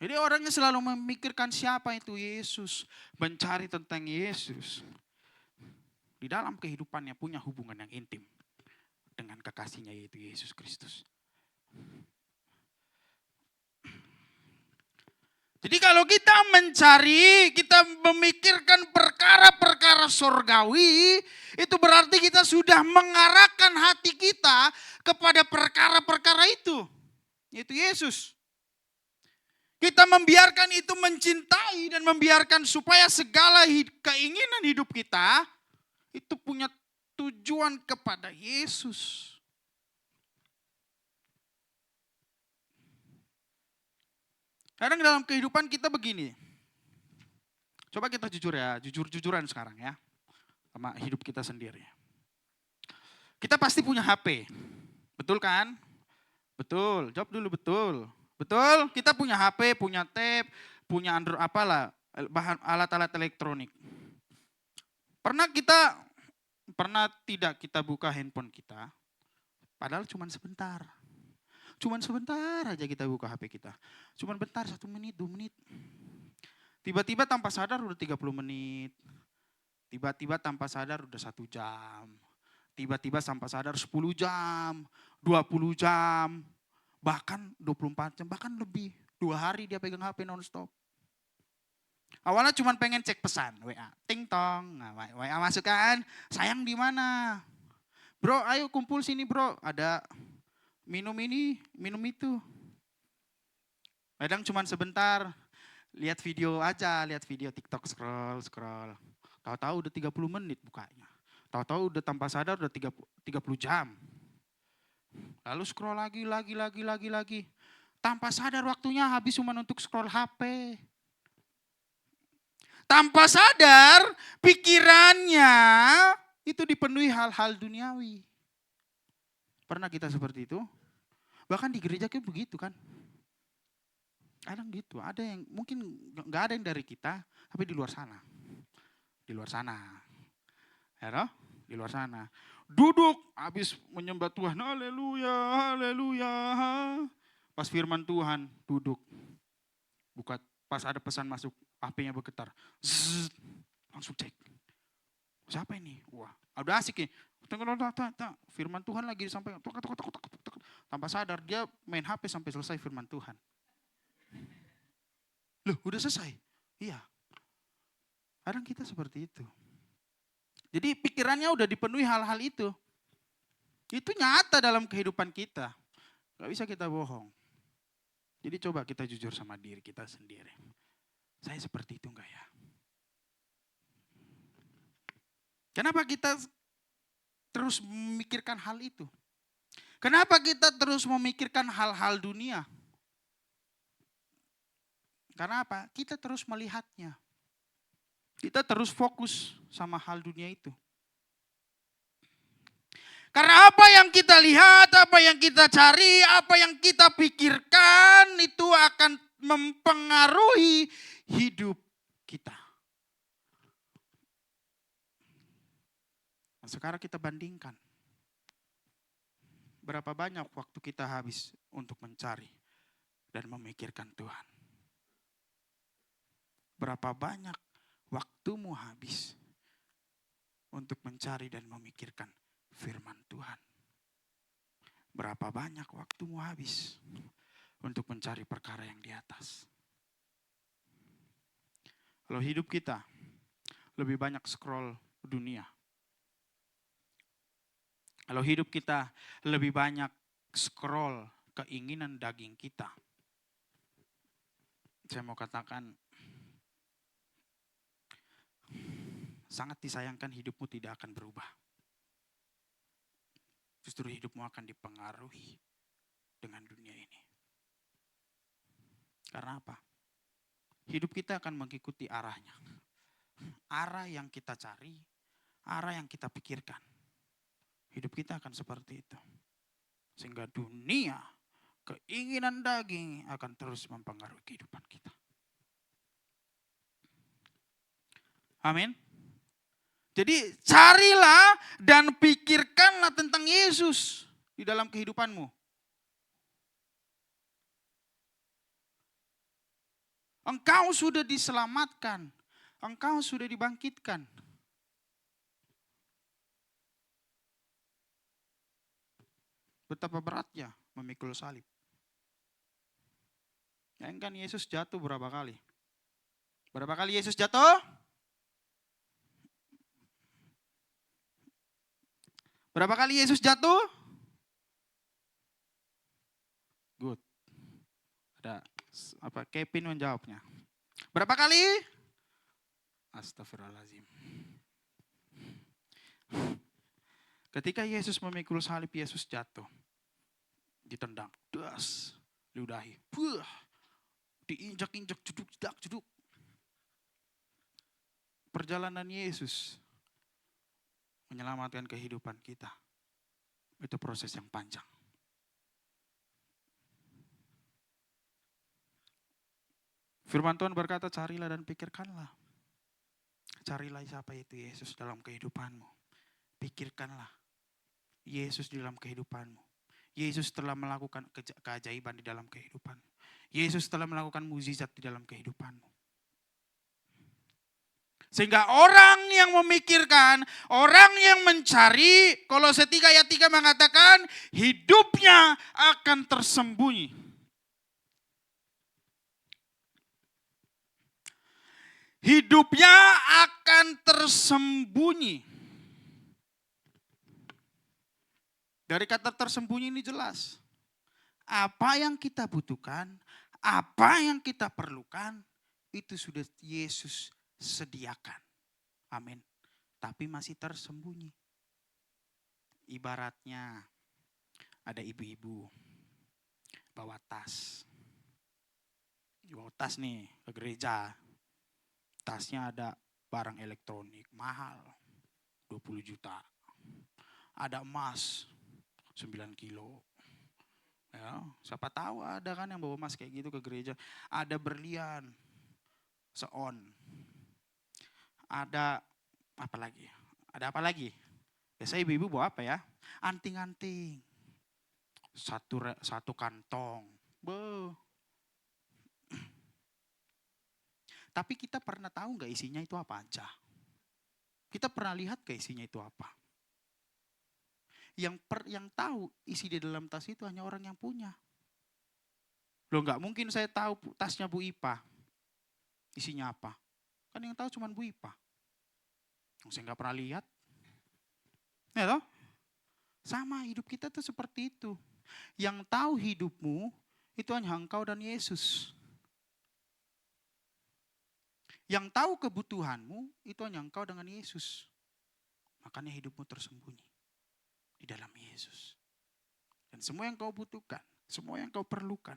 Jadi orangnya selalu memikirkan siapa itu Yesus. Mencari tentang Yesus. Di dalam kehidupannya punya hubungan yang intim dengan kekasihnya yaitu Yesus Kristus. Jadi kalau kita mencari, kita memikirkan perkara-perkara sorgawi, itu berarti kita sudah mengarahkan hati kita kepada perkara-perkara itu. Yaitu Yesus. Kita membiarkan itu mencintai dan membiarkan supaya segala keinginan hidup kita itu punya tujuan kepada Yesus. Kadang dalam kehidupan kita begini. Coba kita jujur ya, jujur-jujuran sekarang ya. Sama hidup kita sendiri. Kita pasti punya HP. Betul kan? Betul, jawab dulu betul. Betul, kita punya HP, punya tab, punya Android apalah, alat-alat elektronik. Pernah tidak kita buka handphone kita, padahal cuma sebentar. Cuman sebentar aja kita buka HP kita. Cuman bentar, 1 menit, 2 menit. Tiba-tiba tanpa sadar udah 30 menit. Tiba-tiba tanpa sadar udah 1 jam. Tiba-tiba tanpa sadar 10 jam, 20 jam. Bahkan 24 jam, bahkan lebih. 2 hari dia pegang HP non-stop. Awalnya cuma pengen cek pesan, WA, ting tong, nah, WA masuk kan, sayang di mana? Bro, ayo kumpul sini bro, ada minum ini, minum itu. Kadang cuma sebentar, lihat video aja, lihat video TikTok scroll. Tahu-tahu udah 30 menit bukanya. Tahu-tahu udah tanpa sadar udah 30 jam. Lalu scroll lagi. Tanpa sadar waktunya habis cuma untuk scroll HP. Tanpa sadar pikirannya itu dipenuhi hal-hal duniawi. Pernah kita seperti itu? Bahkan di gereja kan begitu kan. Kadang gitu, ada yang mungkin gak ada yang dari kita, tapi di luar sana. Di luar sana. Ya, di luar sana. Duduk habis menyembah Tuhan, haleluya, haleluya. Pas firman Tuhan duduk, buka, pas ada pesan masuk, HP-nya bergetar, zzz, langsung cek. Siapa ini? Wah, udah asik nih. Firman Tuhan lagi disampaikan, tanpa sadar dia main HP sampai selesai firman Tuhan. Loh, udah selesai? Iya. Kadang kita seperti itu. Jadi pikirannya udah dipenuhi hal-hal itu. Itu nyata dalam kehidupan kita. Gak bisa kita bohong. Jadi coba kita jujur sama diri kita sendiri. Saya seperti itu enggak ya? Kenapa kita terus memikirkan hal itu? Kenapa kita terus memikirkan hal-hal dunia? Karena apa? Kita terus melihatnya. Kita terus fokus sama hal dunia itu. Karena apa yang kita lihat, apa yang kita cari, apa yang kita pikirkan itu akan mempengaruhi hidup kita. Nah, sekarang kita bandingkan. Berapa banyak waktu kita habis untuk mencari dan memikirkan Tuhan. Berapa banyak waktumu habis untuk mencari dan memikirkan firman Tuhan. Berapa banyak waktumu habis untuk mencari perkara yang di atas. Kalau hidup kita lebih banyak scroll dunia. Kalau hidup kita lebih banyak scroll keinginan daging kita. Saya mau katakan, sangat disayangkan hidupmu tidak akan berubah. Justru hidupmu akan dipengaruhi dengan dunia ini. Karena apa? Hidup kita akan mengikuti arahnya. Arah yang kita cari, arah yang kita pikirkan. Hidup kita akan seperti itu. Sehingga dunia, keinginan daging akan terus mempengaruhi kehidupan kita. Amin. Jadi carilah dan pikirkanlah tentang Yesus di dalam kehidupanmu. Engkau sudah diselamatkan. Engkau sudah dibangkitkan. Betapa beratnya memikul salib. Yang kan Yesus jatuh berapa kali? Berapa kali Yesus jatuh? Berapa kali Yesus jatuh? Good. Ada Kevin menjawabnya. Berapa kali? Astagfirullahaladzim. Ketika Yesus memikul salib, Yesus jatuh. Ditendang. Das. Diudahi. Diinjak-injak. Jeduk. Perjalanan Yesus menyelamatkan kehidupan kita. Itu proses yang panjang. Firman Tuhan berkata, carilah dan pikirkanlah. Carilah siapa itu Yesus dalam kehidupanmu. Pikirkanlah Yesus di dalam kehidupanmu. Yesus telah melakukan keajaiban di dalam kehidupanmu. Yesus telah melakukan mukjizat di dalam kehidupanmu. Sehingga orang yang memikirkan, orang yang mencari, Kolose 3 ayat 3 mengatakan, hidupnya akan tersembunyi. Hidupnya akan tersembunyi. Dari kata tersembunyi ini jelas. Apa yang kita butuhkan, apa yang kita perlukan, itu sudah Yesus sediakan. Amin. Tapi masih tersembunyi. Ibaratnya ada ibu-ibu bawa tas. Bawa tas nih ke gereja. Tasnya ada barang elektronik mahal 20 juta. Ada emas 9 kilo. Ya, siapa tahu ada kan yang bawa emas kayak gitu ke gereja. Ada berlian seon. Ada apa lagi? Ada apa lagi? Biasanya ibu-ibu bawa apa ya? Anting-anting. Satu kantong. Tapi kita pernah tahu nggak isinya itu apa aja? Kita pernah lihat nggak isinya itu apa? Yang tahu isi di dalam tas itu hanya orang yang punya. Loh nggak mungkin saya tahu tasnya Bu Ipa. Isinya apa? Kan yang tahu cuma Bu Ipa. Saya nggak pernah lihat. Ya toh? Sama hidup kita tuh seperti itu. Yang tahu hidupmu itu hanya engkau dan Yesus. Yang tahu kebutuhanmu itu hanya engkau dengan Yesus. Makanya hidupmu tersembunyi di dalam Yesus. Dan semua yang kau butuhkan, semua yang kau perlukan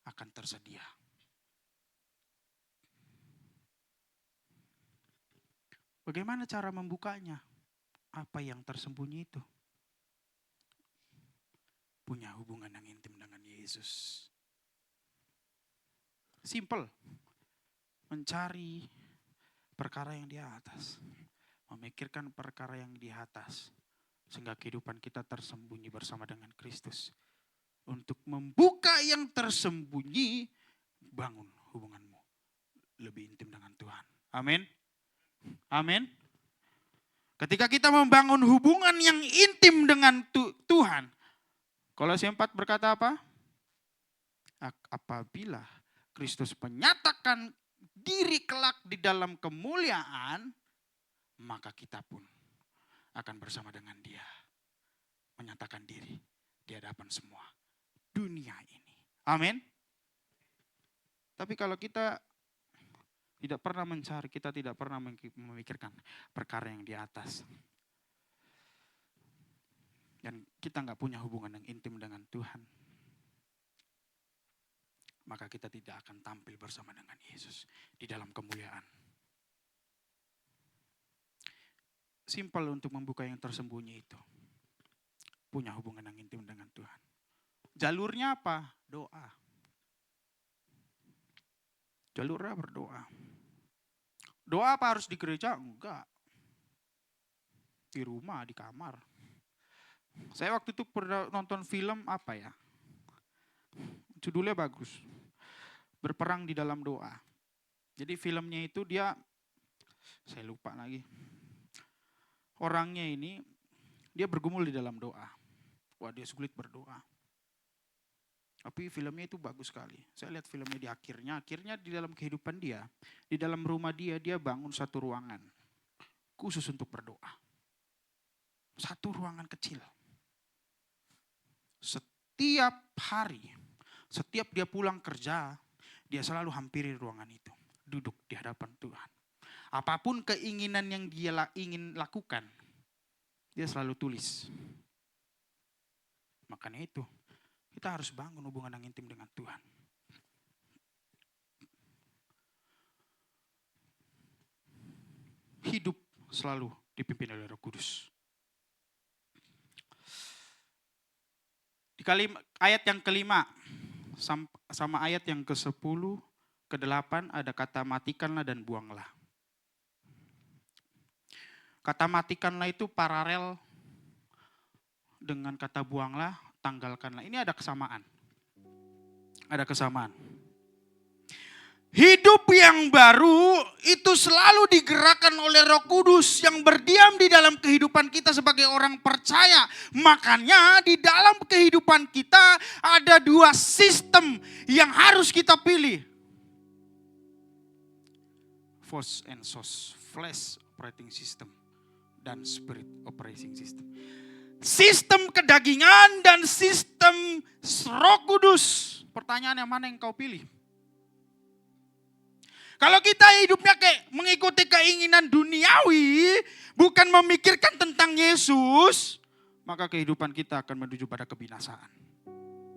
akan tersedia. Bagaimana cara membukanya? Apa yang tersembunyi itu? Punya hubungan yang intim dengan Yesus. Simple. Mencari perkara yang di atas. Memikirkan perkara yang di atas. Sehingga kehidupan kita tersembunyi bersama dengan Kristus. Untuk membuka yang tersembunyi, bangun hubunganmu lebih intim dengan Tuhan. Amin. Amin. Ketika kita membangun hubungan yang intim dengan Tuhan. Kolose 4 berkata apa? Apabila Kristus menyatakan diri kelak di dalam kemuliaan, maka kita pun akan bersama dengan Dia. Menyatakan diri di hadapan semua dunia ini. Amin. Tapi kalau kita tidak pernah mencari, kita tidak pernah memikirkan perkara yang di atas. Dan kita nggak punya hubungan yang intim dengan Tuhan. Maka kita tidak akan tampil bersama dengan Yesus di dalam kemuliaan. Simpel untuk membuka yang tersembunyi itu. Punya hubungan yang intim dengan Tuhan. Jalurnya apa? Doa. Jalurnya berdoa. Doa apa harus di gereja? Enggak. Di rumah, di kamar. Saya waktu itu pernah nonton film apa ya? Judulnya bagus. berperang di dalam doa. Jadi filmnya itu saya lupa lagi. Orangnya ini, dia bergumul di dalam doa. Wah, dia sulit berdoa. Tapi filmnya itu bagus sekali. Saya lihat filmnya akhirnya di dalam kehidupan dia, di dalam rumah dia bangun satu ruangan khusus untuk berdoa. Satu ruangan kecil. Setiap hari, setiap dia pulang kerja, dia selalu hampiri ruangan itu. Duduk di hadapan Tuhan. Apapun keinginan yang dia ingin lakukan, dia selalu tulis. Makanya itu, kita harus bangun hubungan yang intim dengan Tuhan. Hidup selalu dipimpin oleh Roh Kudus. Di ayat yang kelima sama ayat yang ke-10, ke-8 ada kata matikanlah dan buanglah. Kata matikanlah itu paralel dengan kata buanglah, tanggalkanlah. Ini ada kesamaan. Ada kesamaan. Hidup yang baru itu selalu digerakkan oleh Roh Kudus yang berdiam di dalam kehidupan kita sebagai orang percaya. Makanya di dalam kehidupan kita ada dua sistem yang harus kita pilih. Fos and sos, flesh operating system dan spirit operating system. Sistem kedagingan dan sistem Roh Kudus. Pertanyaannya mana yang kau pilih? Kalau kita hidupnya kayak mengikuti keinginan duniawi, bukan memikirkan tentang Yesus, maka kehidupan kita akan menuju pada kebinasaan.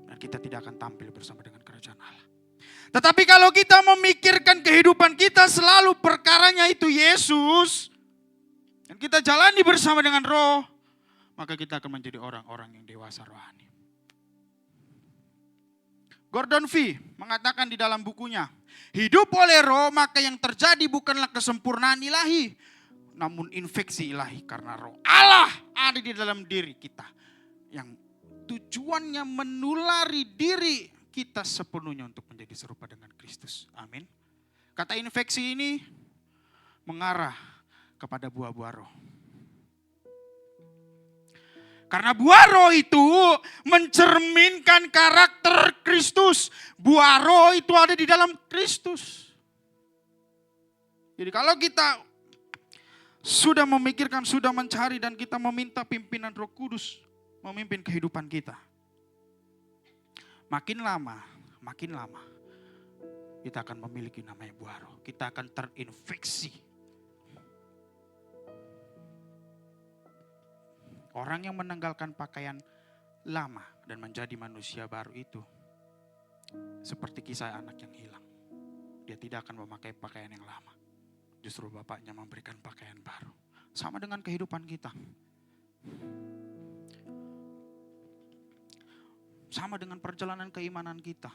Dan kita tidak akan tampil bersama dengan kerajaan Allah. Tetapi kalau kita memikirkan kehidupan kita selalu perkaranya itu Yesus, dan kita jalani bersama dengan Roh, maka kita akan menjadi orang-orang yang dewasa rohani. Gordon Fee mengatakan di dalam bukunya, hidup oleh Roh maka yang terjadi bukanlah kesempurnaan ilahi, namun infeksi ilahi karena Roh Allah ada di dalam diri kita. Yang tujuannya menulari diri kita sepenuhnya untuk menjadi serupa dengan Kristus. Amin. Kata infeksi ini mengarah kepada buah-buah Roh. Karena buah Roh itu mencerminkan karakter Kristus. Buah Roh itu ada di dalam Kristus. Jadi kalau kita sudah memikirkan, sudah mencari dan kita meminta pimpinan Roh Kudus memimpin kehidupan kita. Makin lama kita akan memiliki namanya buah Roh. Kita akan terinfeksi. Orang yang menanggalkan pakaian lama dan menjadi manusia baru itu seperti kisah anak yang hilang. Dia tidak akan memakai pakaian yang lama. Justru bapaknya memberikan pakaian baru. Sama dengan kehidupan kita. Sama dengan perjalanan keimanan kita.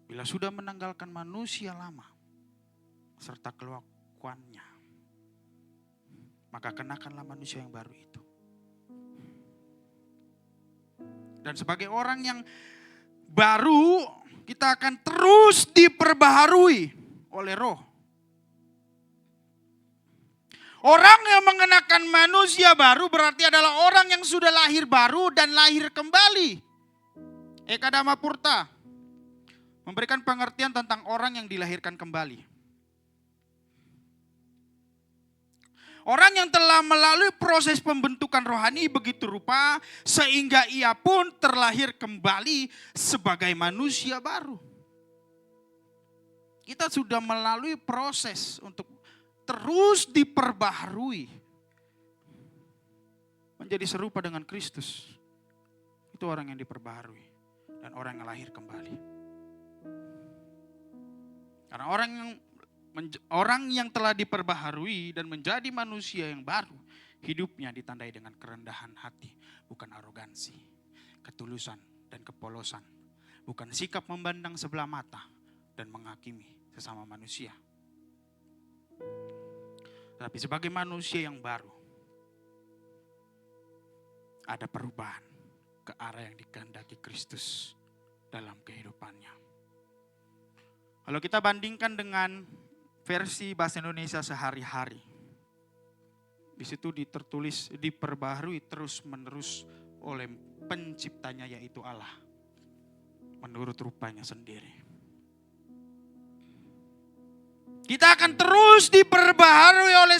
Bila sudah menanggalkan manusia lama serta kelakuannya, maka kenakanlah manusia yang baru itu. Dan sebagai orang yang baru, kita akan terus diperbaharui oleh Roh. Orang yang mengenakan manusia baru berarti adalah orang yang sudah lahir baru dan lahir kembali. Eka Dhamma Purta memberikan pengertian tentang orang yang dilahirkan kembali. Orang yang telah melalui proses pembentukan rohani begitu rupa sehingga ia pun terlahir kembali sebagai manusia baru. Kita sudah melalui proses untuk terus diperbaharui menjadi serupa dengan Kristus. Itu orang yang diperbaharui dan orang yang lahir kembali. Karena orang yang telah diperbaharui dan menjadi manusia yang baru, hidupnya ditandai dengan kerendahan hati, bukan arogansi, ketulusan dan kepolosan, bukan sikap memandang sebelah mata dan menghakimi sesama manusia. Tapi sebagai manusia yang baru, ada perubahan ke arah yang dikehendaki Kristus dalam kehidupannya. Kalau kita bandingkan dengan versi bahasa Indonesia sehari-hari, di situ tertulis diperbaharui terus-menerus oleh penciptanya yaitu Allah, menurut rupanya sendiri. Kita akan terus diperbaharui oleh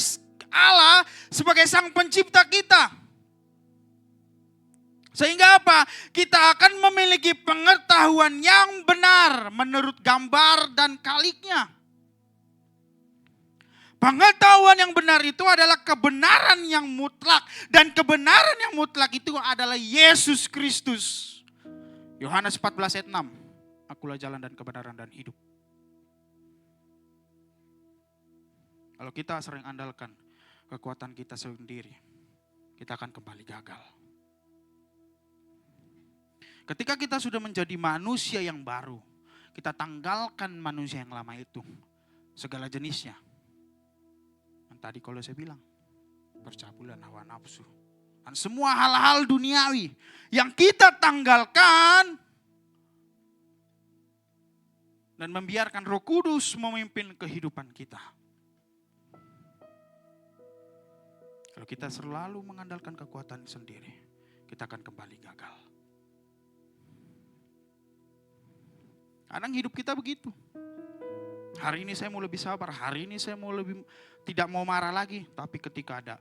Allah sebagai sang pencipta kita. Sehingga apa? Kita akan memiliki pengetahuan yang benar menurut gambar dan kaliknya. Pengetahuan yang benar itu adalah kebenaran yang mutlak. Dan kebenaran yang mutlak itu adalah Yesus Kristus. Yohanes 14 ayat 6. Akulah jalan dan kebenaran dan hidup. Kalau kita sering andalkan kekuatan kita sendiri, kita akan kembali gagal. Ketika kita sudah menjadi manusia yang baru, kita tanggalkan manusia yang lama itu, segala jenisnya. Yang tadi kalau saya bilang, percabulan, hawa nafsu, dan semua hal-hal duniawi yang kita tanggalkan dan membiarkan Roh Kudus memimpin kehidupan kita. Kalau kita selalu mengandalkan kekuatan sendiri, kita akan kembali gagal. Kadang hidup kita begitu. Hari ini saya mau lebih sabar, hari ini saya mau lebih tidak mau marah lagi. Tapi ketika ada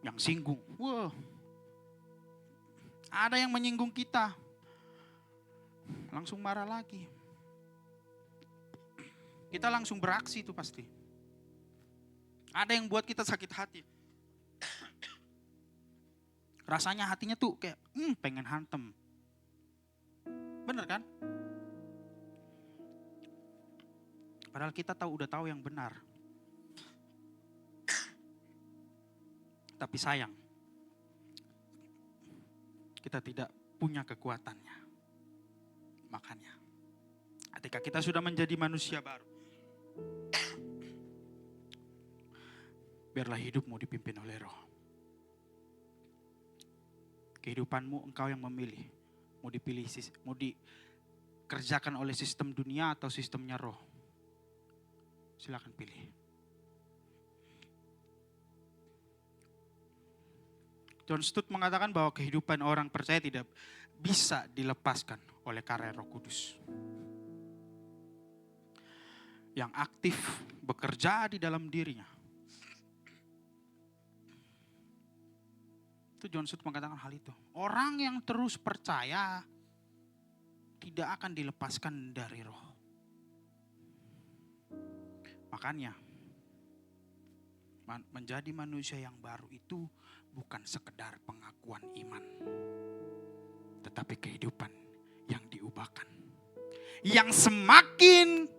yang singgung, wah, ada yang menyinggung kita, langsung marah lagi. Kita langsung beraksi itu pasti. Ada yang buat kita sakit hati. Rasanya hatinya tuh kayak pengen hantem. Bener kan? Padahal kita udah tahu yang benar. Tapi sayang, kita tidak punya kekuatannya. Makanya, ketika kita sudah menjadi manusia baru, biarlah hidupmu dipimpin oleh Roh. Kehidupanmu engkau yang memilih. Mau dipilih, mau dikerjakan oleh sistem dunia atau sistemnya Roh. Silakan pilih. John Stott mengatakan bahwa kehidupan orang percaya tidak bisa dilepaskan oleh karya Roh Kudus. Yang aktif bekerja di dalam dirinya. Itu John Stott mengatakan hal itu. Orang yang terus percaya tidak akan dilepaskan dari Roh. Makanya menjadi manusia yang baru itu bukan sekedar pengakuan iman, tetapi kehidupan yang diubahkan. Yang semakin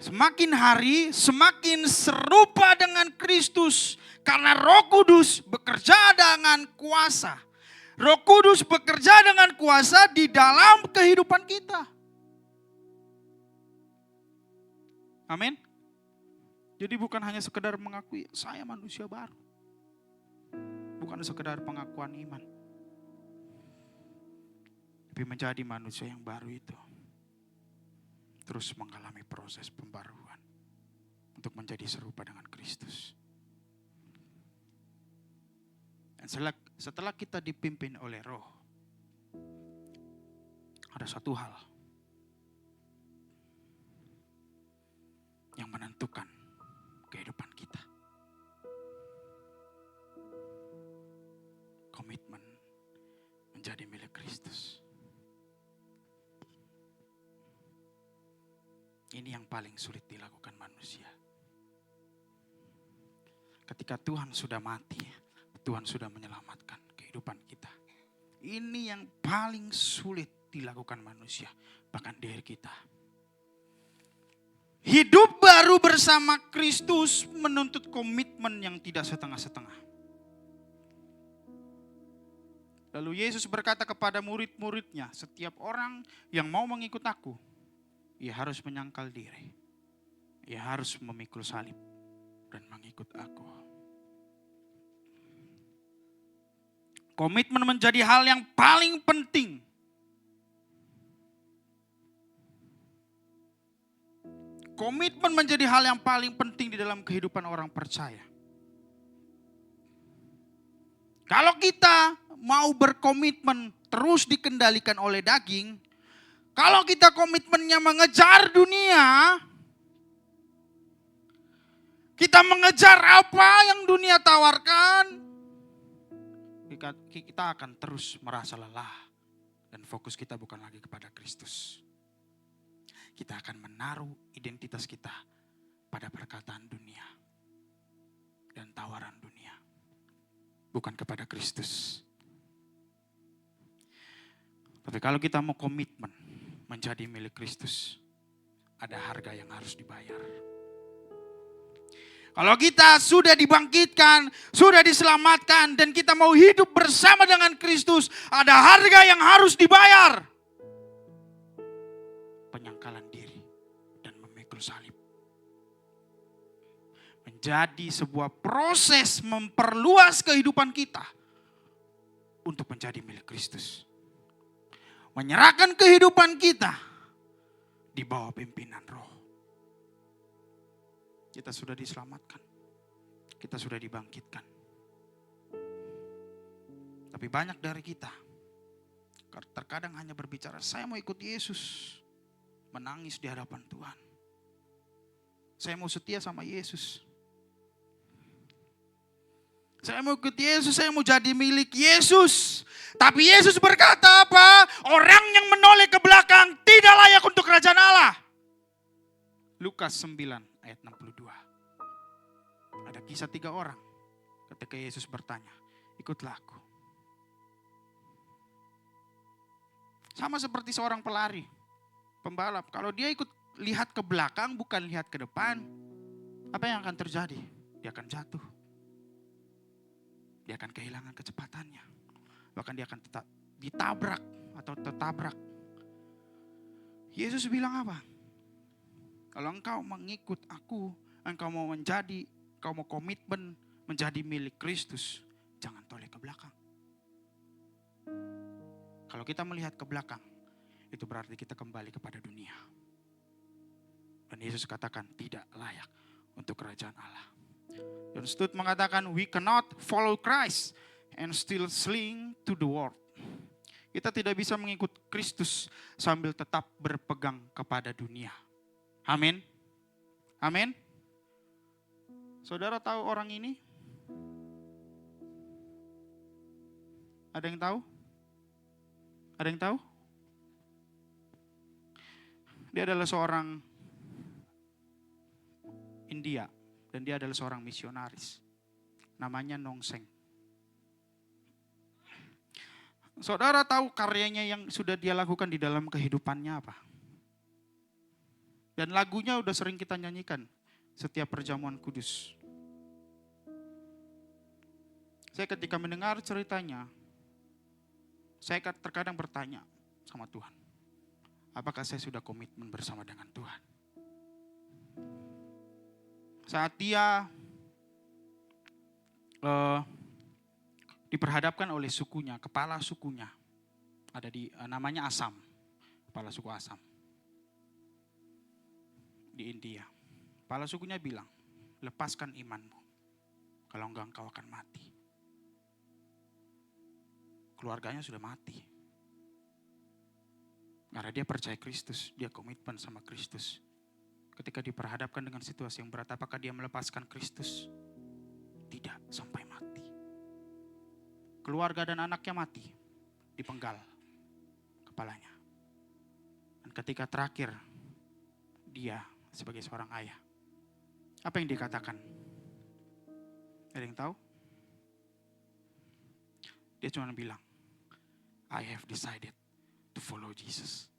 semakin hari semakin serupa dengan Kristus karena Roh Kudus bekerja dengan kuasa. Roh Kudus bekerja dengan kuasa di dalam kehidupan kita. Amin. Jadi bukan hanya sekedar mengakui saya manusia baru. Bukan sekedar pengakuan iman. Tapi menjadi manusia yang baru itu terus mengalami proses pembaruan untuk menjadi serupa dengan Kristus. Dan setelah kita dipimpin oleh Roh, ada satu hal yang menentukan kehidupan kita. Komitmen menjadi milik Kristus. Ini yang paling sulit dilakukan manusia. Ketika Tuhan sudah mati, Tuhan sudah menyelamatkan kehidupan kita. Ini yang paling sulit dilakukan manusia, bahkan diri kita. Hidup baru bersama Kristus menuntut komitmen yang tidak setengah-setengah. Lalu Yesus berkata kepada murid-muridnya, setiap orang yang mau mengikut aku, ia harus menyangkal diri. Ia harus memikul salib dan mengikut aku. Komitmen menjadi hal yang paling penting. Komitmen menjadi hal yang paling penting di dalam kehidupan orang percaya. Kalau kita mau berkomitmen terus dikendalikan oleh daging, kalau kita komitmennya mengejar dunia, kita mengejar apa yang dunia tawarkan, kita akan terus merasa lelah dan fokus kita bukan lagi kepada Kristus. Kita akan menaruh identitas kita pada perkataan dunia dan tawaran dunia, bukan kepada Kristus. Tapi kalau kita mau komitmen menjadi milik Kristus, ada harga yang harus dibayar. Kalau kita sudah dibangkitkan, sudah diselamatkan, dan kita mau hidup bersama dengan Kristus, ada harga yang harus dibayar. Penyangkalan diri dan memikul salib. Menjadi sebuah proses memperluas kehidupan kita untuk menjadi milik Kristus. Menyerahkan kehidupan kita di bawah pimpinan Roh. Kita sudah diselamatkan. Kita sudah dibangkitkan. Tapi banyak dari kita terkadang hanya berbicara, saya mau ikut Yesus. Menangis di hadapan Tuhan. Saya mau setia sama Yesus. Saya mau ikut Yesus, saya mau jadi milik Yesus. Tapi Yesus berkata apa? Orang yang menoleh ke belakang tidak layak untuk kerajaan Allah. Lukas 9 ayat 62. Ada kisah 3 orang. Ketika Yesus bertanya, ikutlah aku. Sama seperti seorang pelari, pembalap. Kalau dia ikut lihat ke belakang bukan lihat ke depan, apa yang akan terjadi? Dia akan jatuh. Dia akan kehilangan kecepatannya. Bahkan dia akan tetap ditabrak atau tertabrak. Yesus bilang apa? Kalau engkau mengikut aku, engkau mau komitmen menjadi milik Kristus, jangan toleh ke belakang. Kalau kita melihat ke belakang, itu berarti kita kembali kepada dunia. Dan Yesus katakan tidak layak untuk kerajaan Allah. John Stott mengatakan, we cannot follow Christ and still cling to the world. Kita tidak bisa mengikut Kristus sambil tetap berpegang kepada dunia. Amin. Amin. Saudara tahu orang ini? Ada yang tahu? Ada yang tahu? Dia adalah seorang India. Dan dia adalah seorang misionaris. Namanya Nong Seng. Saudara tahu karyanya yang sudah dia lakukan di dalam kehidupannya apa? Dan lagunya udah sering kita nyanyikan setiap perjamuan kudus. Saya ketika mendengar ceritanya, saya terkadang bertanya sama Tuhan. Apakah saya sudah komitmen bersama dengan Tuhan? Saat dia diperhadapkan oleh sukunya, kepala sukunya, ada di namanya Asam, kepala suku Asam di India. Kepala sukunya bilang, lepaskan imanmu, kalau enggak engkau akan mati. Keluarganya sudah mati. Karena dia percaya Kristus, dia komitmen sama Kristus. Ketika diperhadapkan dengan situasi yang berat, apakah dia melepaskan Kristus? Tidak, sampai mati. Keluarga dan anaknya mati, dipenggal kepalanya. Dan ketika terakhir, dia sebagai seorang ayah, apa yang dikatakan? Ada yang tahu? Dia cuma bilang, I have decided to follow Jesus.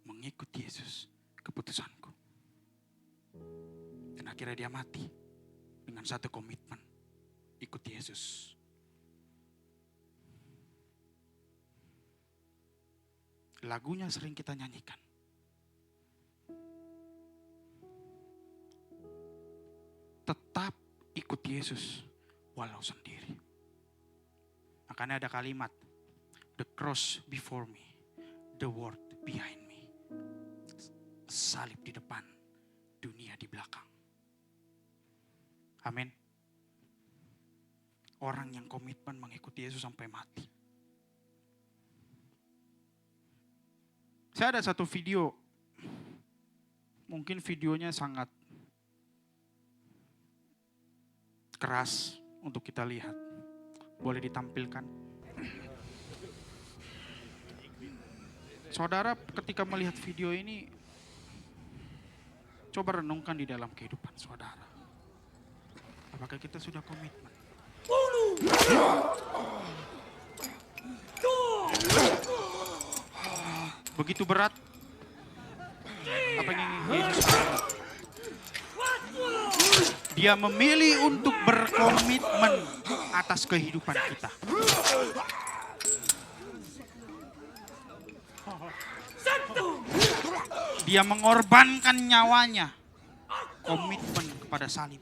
Mengikut Yesus, keputusanku. Dan akhirnya dia mati dengan satu komitmen, ikut Yesus. Lagunya sering kita nyanyikan. Tetap ikut Yesus walau sendiri. Makanya ada kalimat, the cross before me, the world behind me. Salib di depan dunia di belakang. Amin. Orang yang komitmen mengikuti Yesus sampai mati. Saya ada satu video, mungkin videonya sangat keras untuk kita lihat. Boleh ditampilkan? Saudara, ketika melihat video ini, coba renungkan di dalam kehidupan saudara. Apakah kita sudah komitmen? Begitu berat apa yang ingin Yesus lakukan? Dia memilih untuk berkomitmen atas kehidupan kita. Dia mengorbankan nyawanya, komitmen kepada salib.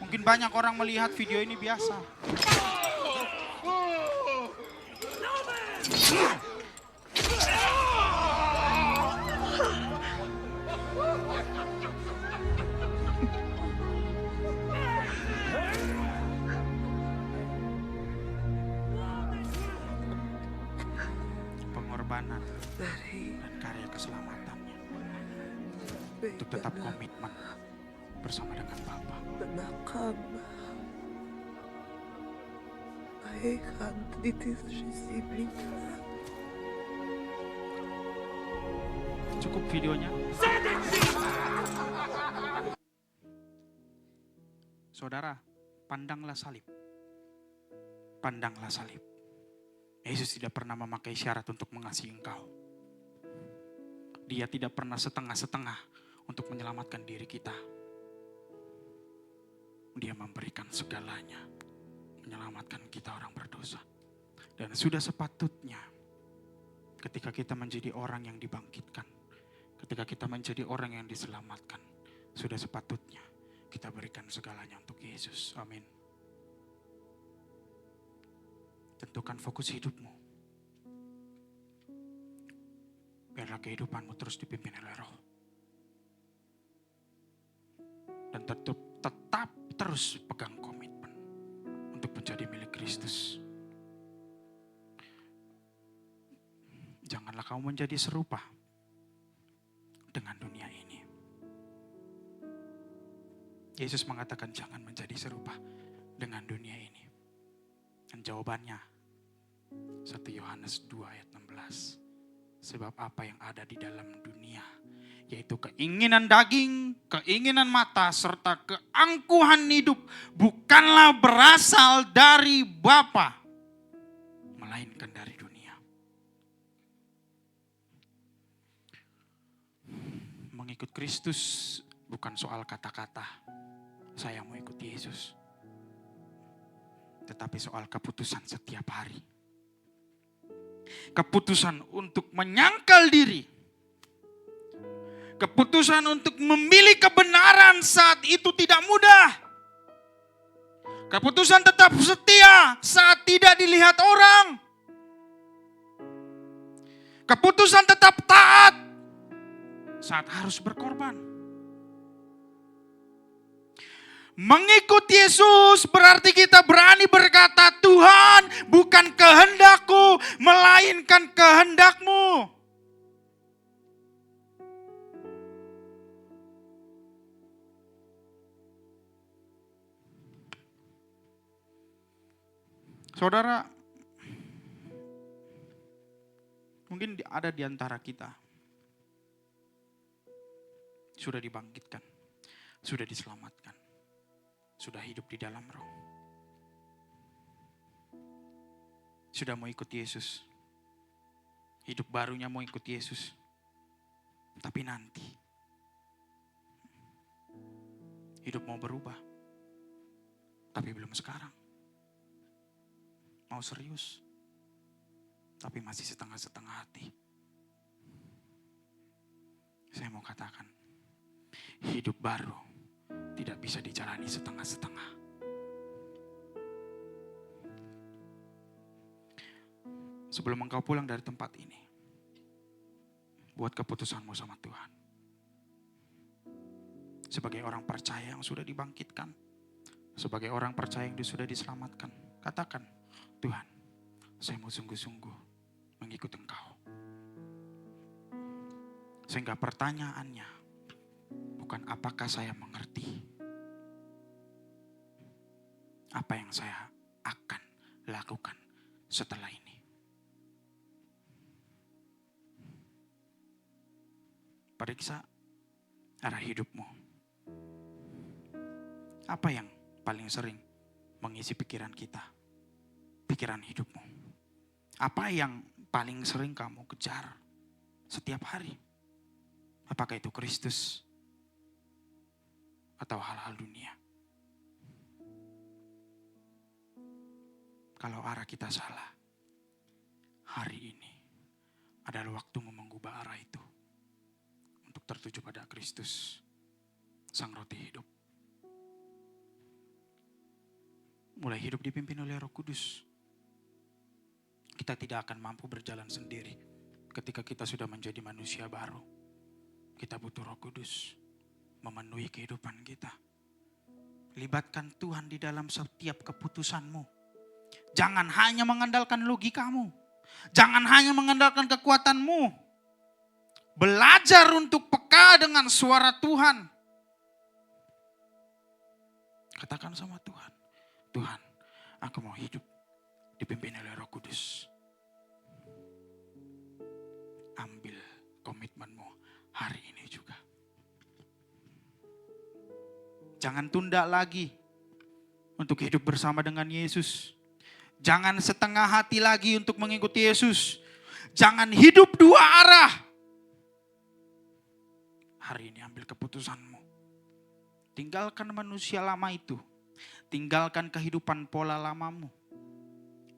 Mungkin banyak orang melihat video ini biasa. Pengorbanan dan karya keselamatannya untuk tetap komitmen bersama dengan Bapa. Benakam. Aikan titis sisiblika. Cukup videonya. Saudara, pandanglah salib. Pandanglah salib. Yesus tidak pernah memakai syarat untuk mengasihi engkau. Dia tidak pernah setengah-setengah untuk menyelamatkan diri kita. Dia memberikan segalanya, menyelamatkan kita orang berdosa. Dan sudah sepatutnya ketika kita menjadi orang yang dibangkitkan, ketika kita menjadi orang yang diselamatkan, sudah sepatutnya kita berikan segalanya untuk Yesus. Amin. Tentukan fokus hidupmu. Biarlah kehidupanmu terus dipimpin oleh Roh. Dan tetap terus pegang komitmen untuk menjadi milik Kristus. Janganlah kamu menjadi serupa dengan dunia ini. Yesus mengatakan jangan menjadi serupa dengan dunia ini. Dan jawabannya 1 Yohanes 2 ayat 16. Sebab apa yang ada di dalam dunia, yaitu keinginan daging, keinginan mata, serta keangkuhan hidup, bukanlah berasal dari Bapa, melainkan dari dunia. Mengikut Kristus bukan soal kata-kata, saya mau ikut Yesus. Tetapi soal keputusan setiap hari. Keputusan untuk menyangkal diri. Keputusan untuk memilih kebenaran saat itu tidak mudah. Keputusan tetap setia saat tidak dilihat orang. Keputusan tetap taat saat harus berkorban. Mengikut Yesus berarti kita berani berkata, Tuhan, bukan kehendakku, melainkan kehendak-Mu. Saudara, mungkin ada di antara kita sudah dibangkitkan, sudah diselamatkan, sudah hidup di dalam Roh, sudah mau ikut Yesus, hidup barunya mau ikut Yesus, tapi nanti hidup mau berubah, tapi belum sekarang. Mau serius, tapi masih setengah-setengah hati. Saya mau katakan, hidup baru tidak bisa dijalani setengah-setengah. Sebelum engkau pulang dari tempat ini, Buat keputusanmu sama Tuhan. Sebagai orang percaya yang sudah dibangkitkan. Sebagai orang percaya yang sudah diselamatkan. Katakan, Tuhan, saya mau sungguh-sungguh mengikut Engkau. Sehingga pertanyaannya bukan apakah saya mengerti. Apa yang saya akan lakukan setelah ini. Periksa arah hidupmu. Apa yang paling sering mengisi pikiran kita? Pikiran hidupmu. Apa yang paling sering kamu kejar setiap hari? Apakah itu Kristus? Atau hal-hal dunia? Kalau arah kita salah, hari ini adalah waktu mengubah arah itu. Untuk tertuju pada Kristus, Sang Roti Hidup. Mulai hidup dipimpin oleh Roh Kudus. Kita tidak akan mampu berjalan sendiri ketika kita sudah menjadi manusia baru. Kita butuh Roh Kudus memenuhi kehidupan kita. Libatkan Tuhan di dalam setiap keputusanmu. Jangan hanya mengandalkan logikamu. Jangan hanya mengandalkan kekuatanmu. Belajar untuk peka dengan suara Tuhan. Katakan sama Tuhan, Tuhan, aku mau hidup dipimpin oleh Roh Kudus. Ambil komitmenmu hari ini juga. Jangan tunda lagi untuk hidup bersama dengan Yesus. Jangan setengah hati lagi untuk mengikuti Yesus. Jangan hidup dua arah. Hari ini ambil keputusanmu. Tinggalkan manusia lama itu. Tinggalkan kehidupan pola lamamu.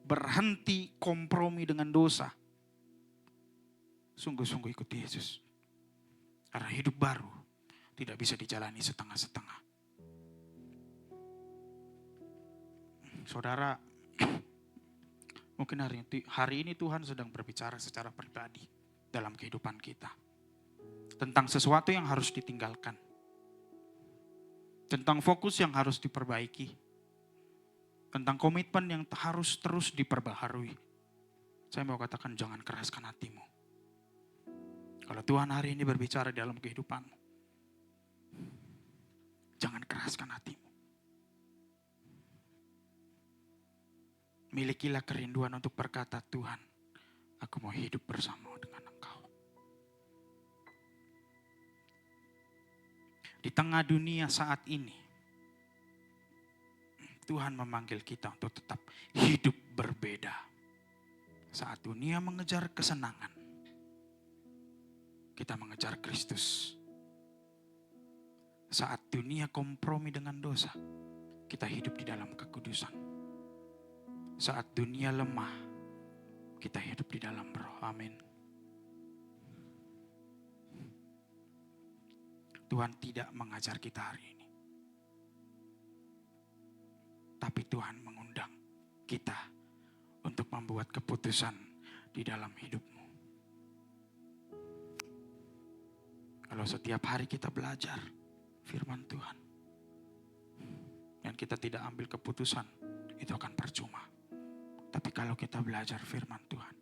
Berhenti kompromi dengan dosa. Sungguh-sungguh ikuti Yesus. Karena hidup baru tidak bisa dijalani setengah-setengah. Saudara, mungkin hari ini Tuhan sedang berbicara secara pribadi dalam kehidupan kita. Tentang sesuatu yang harus ditinggalkan. Tentang fokus yang harus diperbaiki. Tentang komitmen yang harus terus diperbaharui. Saya mau katakan jangan keraskan hatimu. Kalau Tuhan hari ini berbicara dalam kehidupanmu. Jangan keraskan hatimu. Milikilah kerinduan untuk berkata, Tuhan, aku mau hidup bersama dengan Engkau. Di tengah dunia saat ini, Tuhan memanggil kita untuk tetap hidup berbeda. Saat dunia mengejar kesenangan, kita mengejar Kristus. Saat dunia kompromi dengan dosa, kita hidup di dalam kekudusan. Saat dunia lemah, kita hidup di dalam Roh. Amin. Tuhan tidak mengajar kita hari ini. Tapi Tuhan mengundang kita untuk membuat keputusan di dalam hidupmu. Kalau setiap hari kita belajar firman Tuhan. Dan kita tidak ambil keputusan, itu akan percuma. Tapi kalau kita belajar firman Tuhan.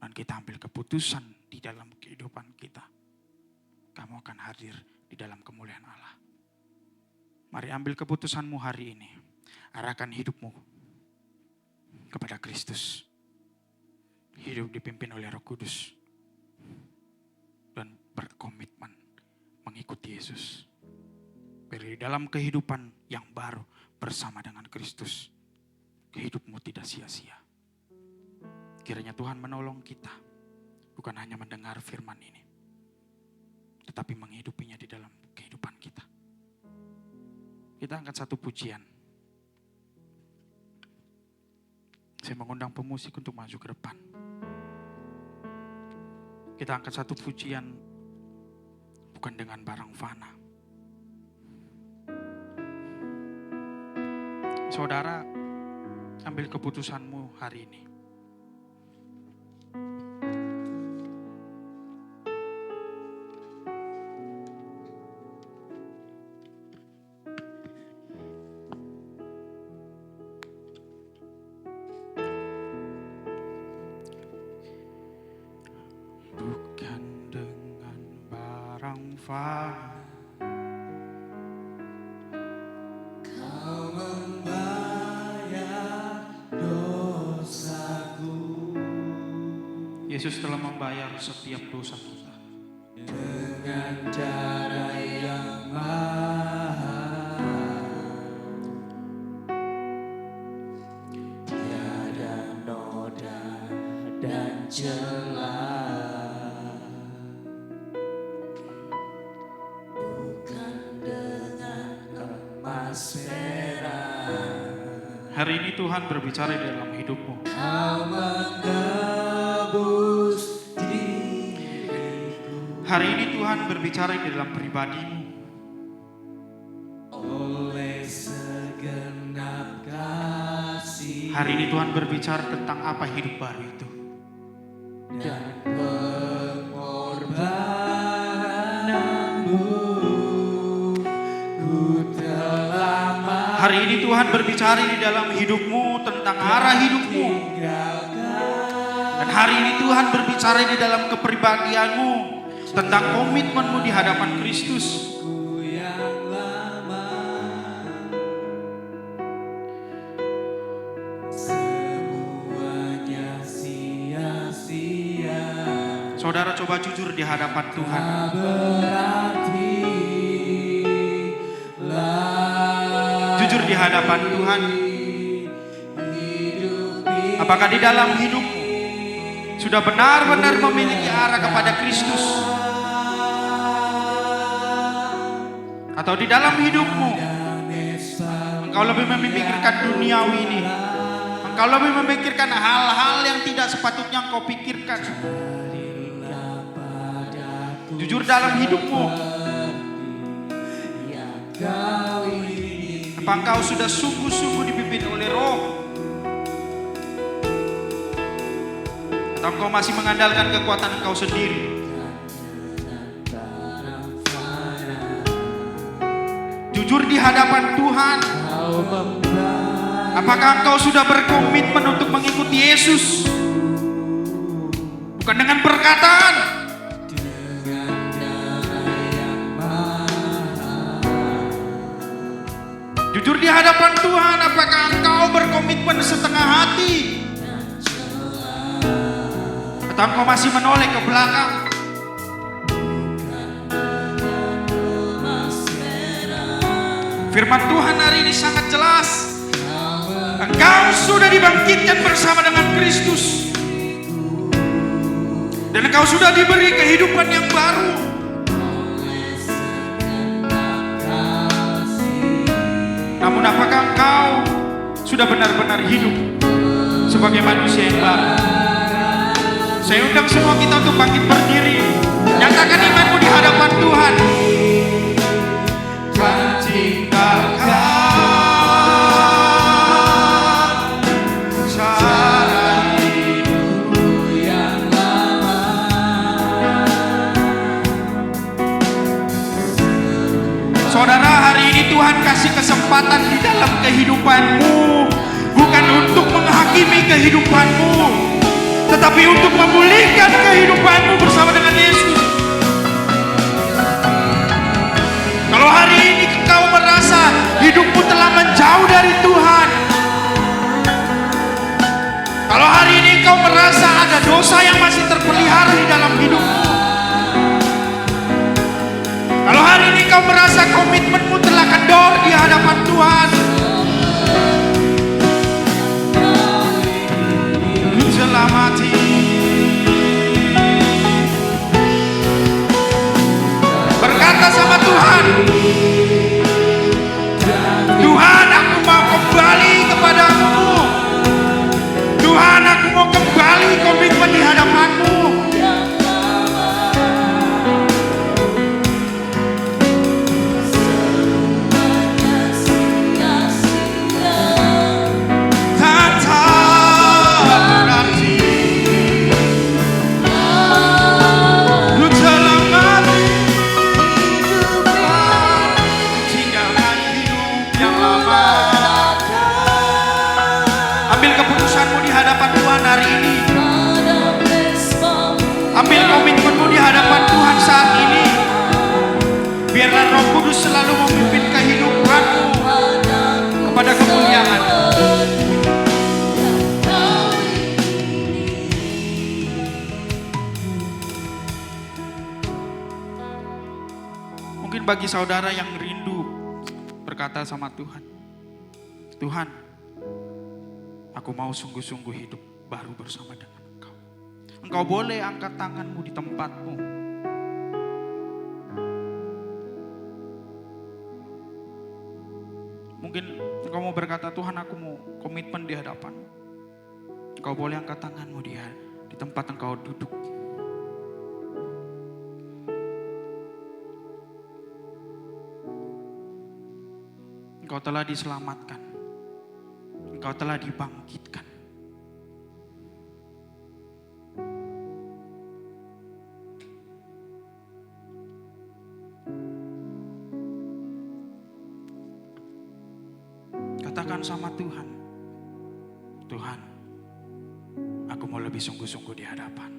Dan kita ambil keputusan di dalam kehidupan kita. Kamu akan hadir di dalam kemuliaan Allah. Mari ambil keputusanmu hari ini. Arahkan hidupmu kepada Kristus. Hidup dipimpin oleh Roh Kudus. Dan berkomitmen mengikuti Yesus. Biar di dalam kehidupan yang baru bersama dengan Kristus. Hidupmu tidak sia-sia. Kiranya Tuhan menolong kita. Bukan hanya mendengar firman ini. Tetapi menghidupinya di dalam kehidupan kita. Kita angkat satu pujian. Saya mengundang pemusik untuk maju ke depan. Kita angkat satu pujian bukan dengan barang fana. Saudara, ambil keputusanmu hari ini. fana. Yesus telah membayar setiap dosa kita dengan cara yang mahal. Tiada noda dan celah, bukan dengan emas perak. Hari ini Tuhan berbicara di dalam hidupmu. Hari ini Tuhan berbicara di dalam pribadimu. Oleh segenap kasih. Hari ini Tuhan berbicara tentang apa hidup baru itu. Dan pengorbananmu ku telah. Hari ini Tuhan berbicara di dalam hidupmu tentang arah hidupmu. Dan hari ini Tuhan berbicara di dalam kepribadianmu tentang komitmenmu di hadapan Kristus. Saudara coba jujur di hadapan Tuhan. Jujur di hadapan Tuhan. Apakah di dalam hidupmu sudah benar-benar memiliki arah kepada Kristus? Atau di dalam hidupmu engkau lebih memikirkan duniawi ini, engkau lebih memikirkan hal-hal yang tidak sepatutnya engkau pikirkan? Jujur dalam hidupmu, apa engkau sudah sungguh-sungguh dipimpin oleh Roh? Atau engkau masih mengandalkan kekuatan engkau sendiri? Jujur di hadapan Tuhan. Apakah engkau sudah berkomitmen untuk mengikuti Yesus? Bukan dengan perkataan. Jujur di hadapan Tuhan, apakah engkau berkomitmen setengah hati? Atau engkau masih menoleh ke belakang? Firman Tuhan hari ini sangat jelas. Engkau sudah dibangkitkan bersama dengan Kristus. Dan engkau sudah diberi kehidupan yang baru. Namun apakah engkau sudah benar-benar hidup sebagai manusia yang baru? Saya undang semua kita untuk bangkit berdiri. Nyatakan imanmu di hadapan Tuhan. Saudara, hari ini Tuhan kasih kesempatan di dalam kehidupanmu, bukan untuk menghakimi kehidupanmu, tetapi untuk memulihkan kehidupanmu bersama dengan Yesus. Kalau hari ini engkau merasa hidupmu telah menjauh dari Tuhan, kalau hari ini engkau merasa ada dosa yang masih terpelihara di dalam hidupmu, kalau hari ini kau merasa komitmenmu telah kendor di hadapan Tuhan, selamati. Berkata sama Tuhan, Tuhan, aku mau kembali kepadamu. Tuhan, aku mau kembali komitmen di hadapanmu. Ambil komitmenmu di hadapan Tuhan saat ini. Roh Kudus selalu memimpin kehidupanmu kepada kemuliaan. Mungkin bagi saudara yang rindu berkata sama Tuhan, Tuhan, aku mau sungguh-sungguh hidup baru bersama dengan Engkau. Engkau boleh angkat tanganmu di tempatmu. Mungkin engkau mau berkata, Tuhan, aku mau komitmen di hadapan-Mu. Engkau boleh angkat tanganmu di tempat engkau duduk. Engkau telah diselamatkan. Engkau telah dibangkitkan. Katakan sama Tuhan, Tuhan, aku mau lebih sungguh-sungguh di hadapan.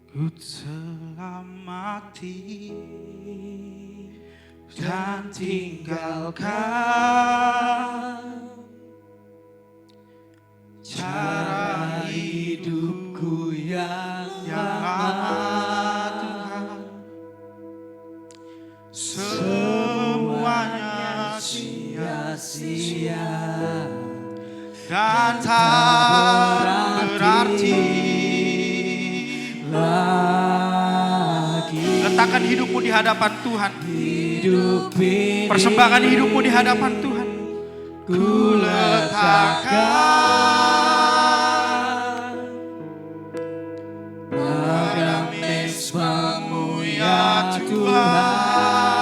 Ku telah mati dan tinggalkan cara hidupku yang lama, Tuhan. Semuanya sia-sia dan tak berarti. Letakkan hidupmu di hadapan Tuhan. Persembahkan hidupmu di hadapan Tuhan. Ku letakkan pada mezbamu ya Tuhan.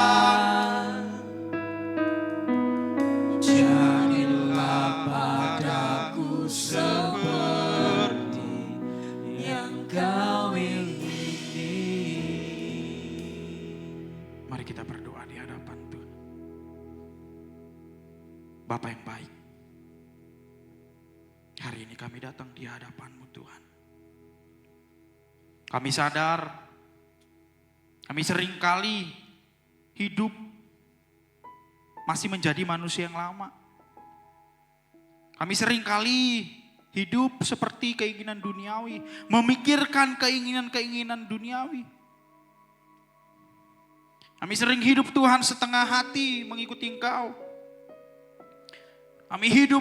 Jadilah padaku seperti yang Kau ingini. Mari kita berdoa di hadapan Tuhan. Bapa yang baik, hari ini kami datang di hadapan-Mu Tuhan. Kami sadar, kami seringkali hidup masih menjadi manusia yang lama. Kami seringkali hidup seperti keinginan duniawi, memikirkan keinginan-keinginan duniawi. Kami sering hidup Tuhan setengah hati mengikuti Engkau. Kami hidup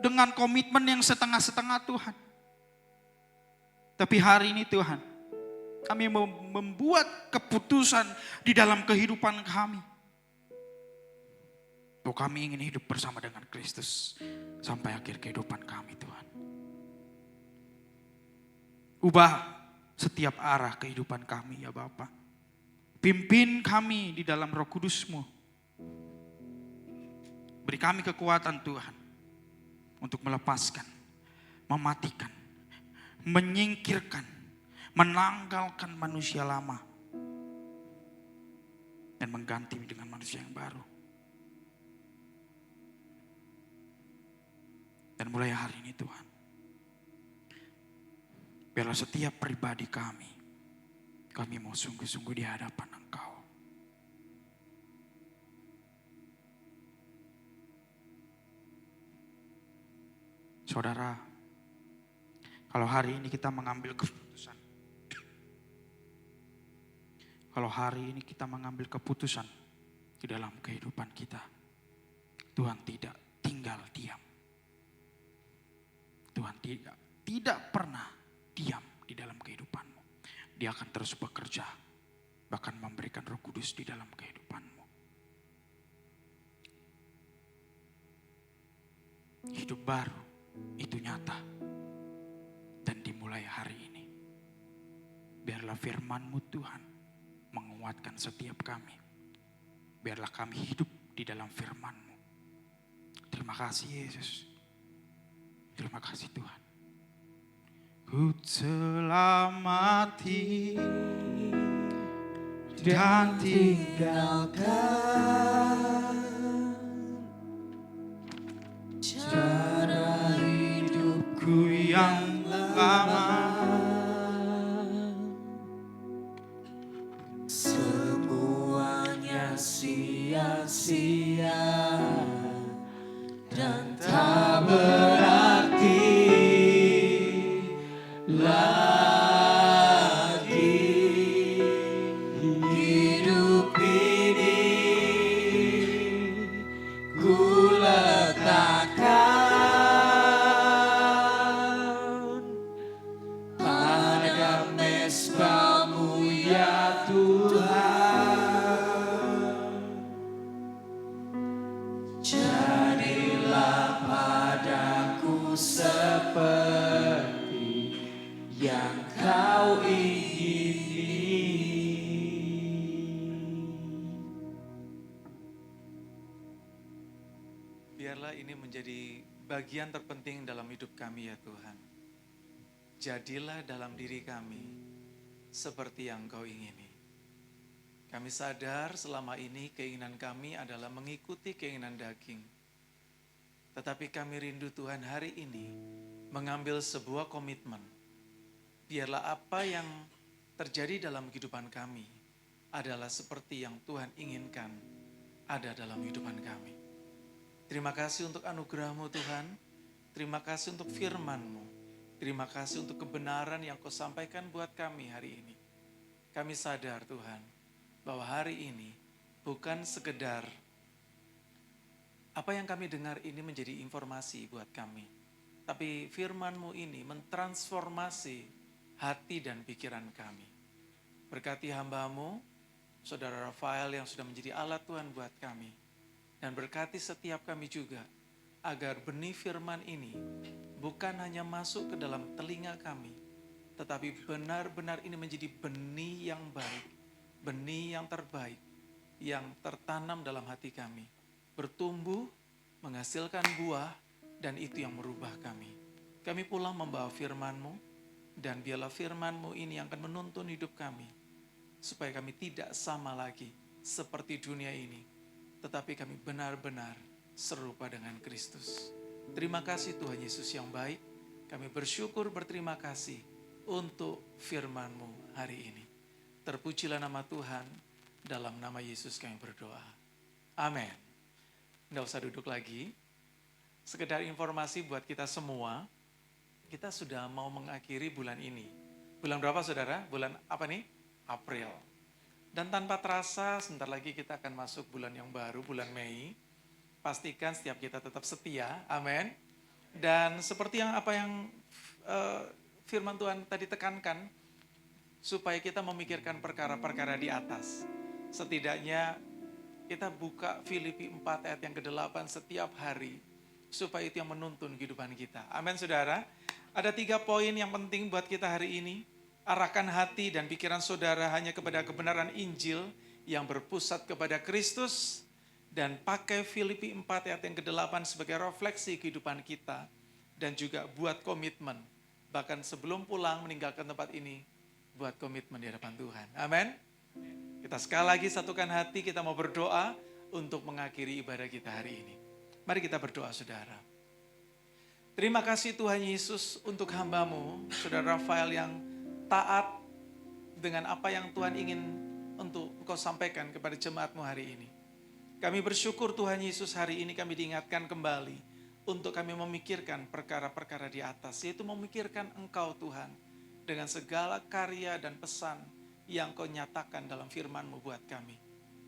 dengan komitmen yang setengah-setengah Tuhan. Tapi hari ini Tuhan, kami membuat keputusan di dalam kehidupan kami. Bahwa kami ingin hidup bersama dengan Kristus sampai akhir kehidupan kami Tuhan. Ubah setiap arah kehidupan kami ya Bapa. Pimpin kami di dalam Roh Kudus-Mu. Beri kami kekuatan Tuhan untuk melepaskan, mematikan, menyingkirkan, menanggalkan manusia lama dan mengganti dengan manusia yang baru. Dan mulai hari ini Tuhan, biarlah setiap pribadi kami mau sungguh-sungguh di hadapan Engkau. Saudara, kalau hari ini kita mengambil keputusan, di dalam kehidupan kita, Tuhan tidak tinggal diam. Tuhan tidak pernah diam di dalam kehidupanmu. Dia akan terus bekerja, bahkan memberikan Roh Kudus di dalam kehidupanmu. Hidup baru itu nyata dan dimulai hari ini. Biarlah firman-Mu Tuhan menguatkan setiap kami. Biarlah kami hidup di dalam firman-Mu. Terima kasih Yesus. Terima kasih Tuhan. Ku telah mati dan tinggalkan cara hidupku yang lama. biarlah ini menjadi bagian terpenting dalam hidup kami ya Tuhan. Jadilah dalam diri kami seperti yang Kau ingini. Kami sadar selama ini keinginan kami adalah mengikuti keinginan daging. Tetapi kami rindu Tuhan hari ini mengambil sebuah komitmen. Biarlah apa yang terjadi dalam kehidupan kami adalah seperti yang Tuhan inginkan ada dalam kehidupan kami. Terima kasih untuk anugerah-Mu Tuhan. Terima kasih untuk firman-Mu. Terima kasih untuk kebenaran yang Kau sampaikan buat kami hari ini. Kami sadar Tuhan bahwa hari ini bukan sekedar apa yang kami dengar ini menjadi informasi buat kami. Tapi firman-Mu ini mentransformasi hati dan pikiran kami. Berkati hamba-Mu, Saudara Rafael yang sudah menjadi alat Tuhan buat kami. Dan berkati setiap kami juga, agar benih firman ini bukan hanya masuk ke dalam telinga kami, tetapi benar-benar ini menjadi benih yang baik, benih yang terbaik, yang tertanam dalam hati kami. Bertumbuh, menghasilkan buah, dan itu yang merubah kami. Kami pulang membawa firman-Mu, dan biarlah firman-Mu ini yang akan menuntun hidup kami, supaya kami tidak sama lagi seperti dunia ini, tetapi kami benar-benar serupa dengan Kristus. Terima kasih Tuhan Yesus yang baik. Kami bersyukur berterima kasih untuk firman-Mu hari ini. Terpujilah nama Tuhan, dalam nama Yesus kami berdoa. Amin. Nggak usah duduk lagi. Sekedar informasi buat kita semua, kita sudah mau mengakhiri bulan ini. Bulan berapa saudara? Bulan apa nih? April. Dan tanpa terasa, sebentar lagi kita akan masuk bulan yang baru, bulan Mei. Pastikan setiap kita tetap setia, amin. Dan seperti apa yang firman Tuhan tadi tekankan, supaya kita memikirkan perkara-perkara di atas. Setidaknya kita buka Filipi 4 ayat yang ke-8 setiap hari, supaya itu yang menuntun kehidupan kita. Amin saudara. Ada 3 poin yang penting buat kita hari ini. Arahkan hati dan pikiran saudara hanya kepada kebenaran Injil yang berpusat kepada Kristus. Dan pakai Filipi 4 ayat yang ke-8 sebagai refleksi kehidupan kita. Dan juga buat komitmen. Bahkan sebelum pulang meninggalkan tempat ini, buat komitmen di hadapan Tuhan. Amin. Kita sekali lagi satukan hati, kita mau berdoa untuk mengakhiri ibadah kita hari ini. Mari kita berdoa saudara. Terima kasih Tuhan Yesus untuk hamba-Mu, Saudara Rafael yang taat dengan apa yang Tuhan ingin untuk Engkau sampaikan kepada jemaat-Mu hari ini. Kami bersyukur Tuhan Yesus hari ini kami diingatkan kembali untuk kami memikirkan perkara-perkara di atas, yaitu memikirkan Engkau Tuhan dengan segala karya dan pesan yang Kau nyatakan dalam firman-Mu buat kami.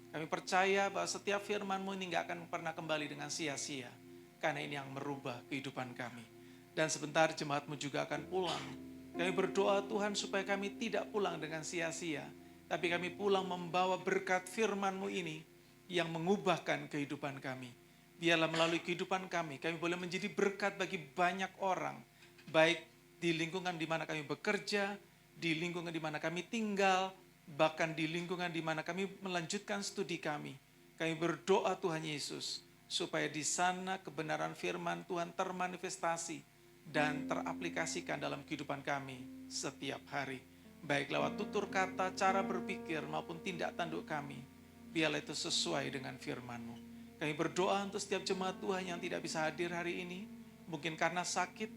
Kami percaya bahwa setiap firman-Mu ini gak akan pernah kembali dengan sia-sia, karena ini yang merubah kehidupan kami. Dan sebentar jemaat-Mu juga akan pulang. Kami berdoa Tuhan supaya kami tidak pulang dengan sia-sia, tapi kami pulang membawa berkat firman-Mu ini yang mengubahkan kehidupan kami. Biarlah melalui kehidupan kami boleh menjadi berkat bagi banyak orang, baik di lingkungan di mana kami bekerja, di lingkungan di mana kami tinggal, bahkan di lingkungan di mana kami melanjutkan studi kami. Kami berdoa Tuhan Yesus, supaya di sana kebenaran firman Tuhan termanifestasi dan teraplikasikan dalam kehidupan kami setiap hari. Baik lewat tutur kata, cara berpikir maupun tindak tanduk kami. Biarlah itu sesuai dengan firman-Mu. Kami berdoa untuk setiap jemaat Tuhan yang tidak bisa hadir hari ini. Mungkin karena sakit,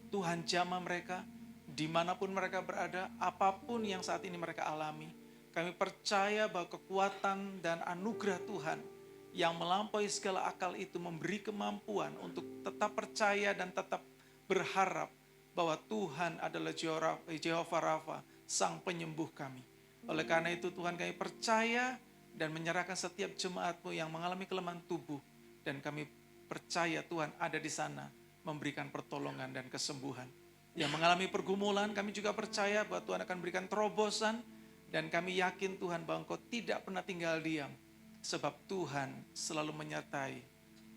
Tuhan jamah mereka, dimanapun mereka berada, apapun yang saat ini mereka alami. Kami percaya bahwa kekuatan dan anugerah Tuhan yang melampaui segala akal itu memberi kemampuan untuk tetap percaya dan tetap berharap bahwa Tuhan adalah Jehovah Rafa, Sang Penyembuh kami. Oleh karena itu Tuhan kami percaya dan menyerahkan setiap jemaat-Mu yang mengalami kelemahan tubuh. Dan kami percaya Tuhan ada di sana memberikan pertolongan dan kesembuhan. Yang mengalami pergumulan kami juga percaya bahwa Tuhan akan berikan terobosan. Dan kami yakin Tuhan bahwa Engkau tidak pernah tinggal diam. Sebab Tuhan selalu menyertai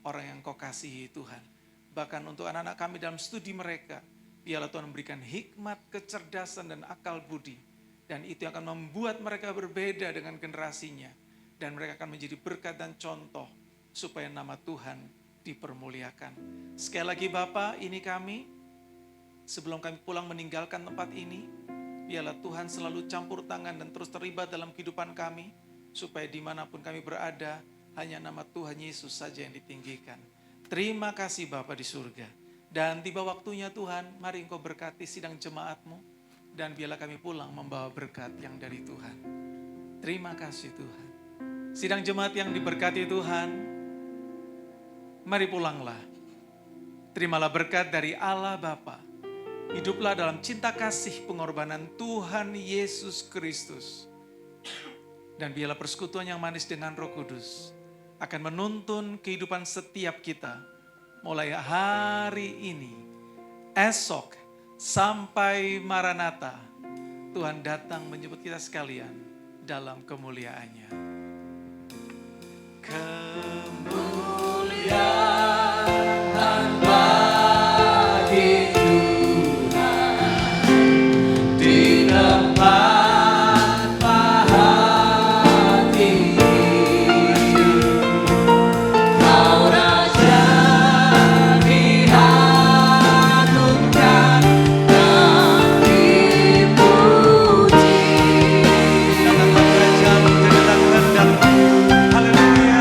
orang yang Kau kasihi Tuhan. Bahkan untuk anak-anak kami dalam studi mereka, biarlah Tuhan memberikan hikmat, kecerdasan, dan akal budi. Dan itu akan membuat mereka berbeda dengan generasinya. Dan mereka akan menjadi berkat dan contoh, supaya nama Tuhan dipermuliakan. Sekali lagi Bapa, ini kami, sebelum kami pulang meninggalkan tempat ini, biarlah Tuhan selalu campur tangan dan terus terlibat dalam kehidupan kami, supaya dimanapun kami berada, hanya nama Tuhan Yesus saja yang ditinggikan. Terima kasih Bapa di surga. Dan tiba waktunya Tuhan, mari Engkau berkati sidang jemaat-Mu, dan biarlah kami pulang membawa berkat yang dari Tuhan. Terima kasih Tuhan. Sidang jemaat yang diberkati Tuhan, mari pulanglah. Terimalah berkat dari Allah Bapa. Hiduplah dalam cinta kasih pengorbanan Tuhan Yesus Kristus. Dan biarlah persekutuan yang manis dengan Roh Kudus akan menuntun kehidupan setiap kita. Mulai hari ini, esok, sampai Maranatha, Tuhan datang menjemput kita sekalian dalam kemuliaan-Nya. Kemuliaan bagi Tuhan di tempat maha tinggi. Kau Raja diagungkan dan dipuji. Datanglah kerajaan menjadi rendah. Haleluya.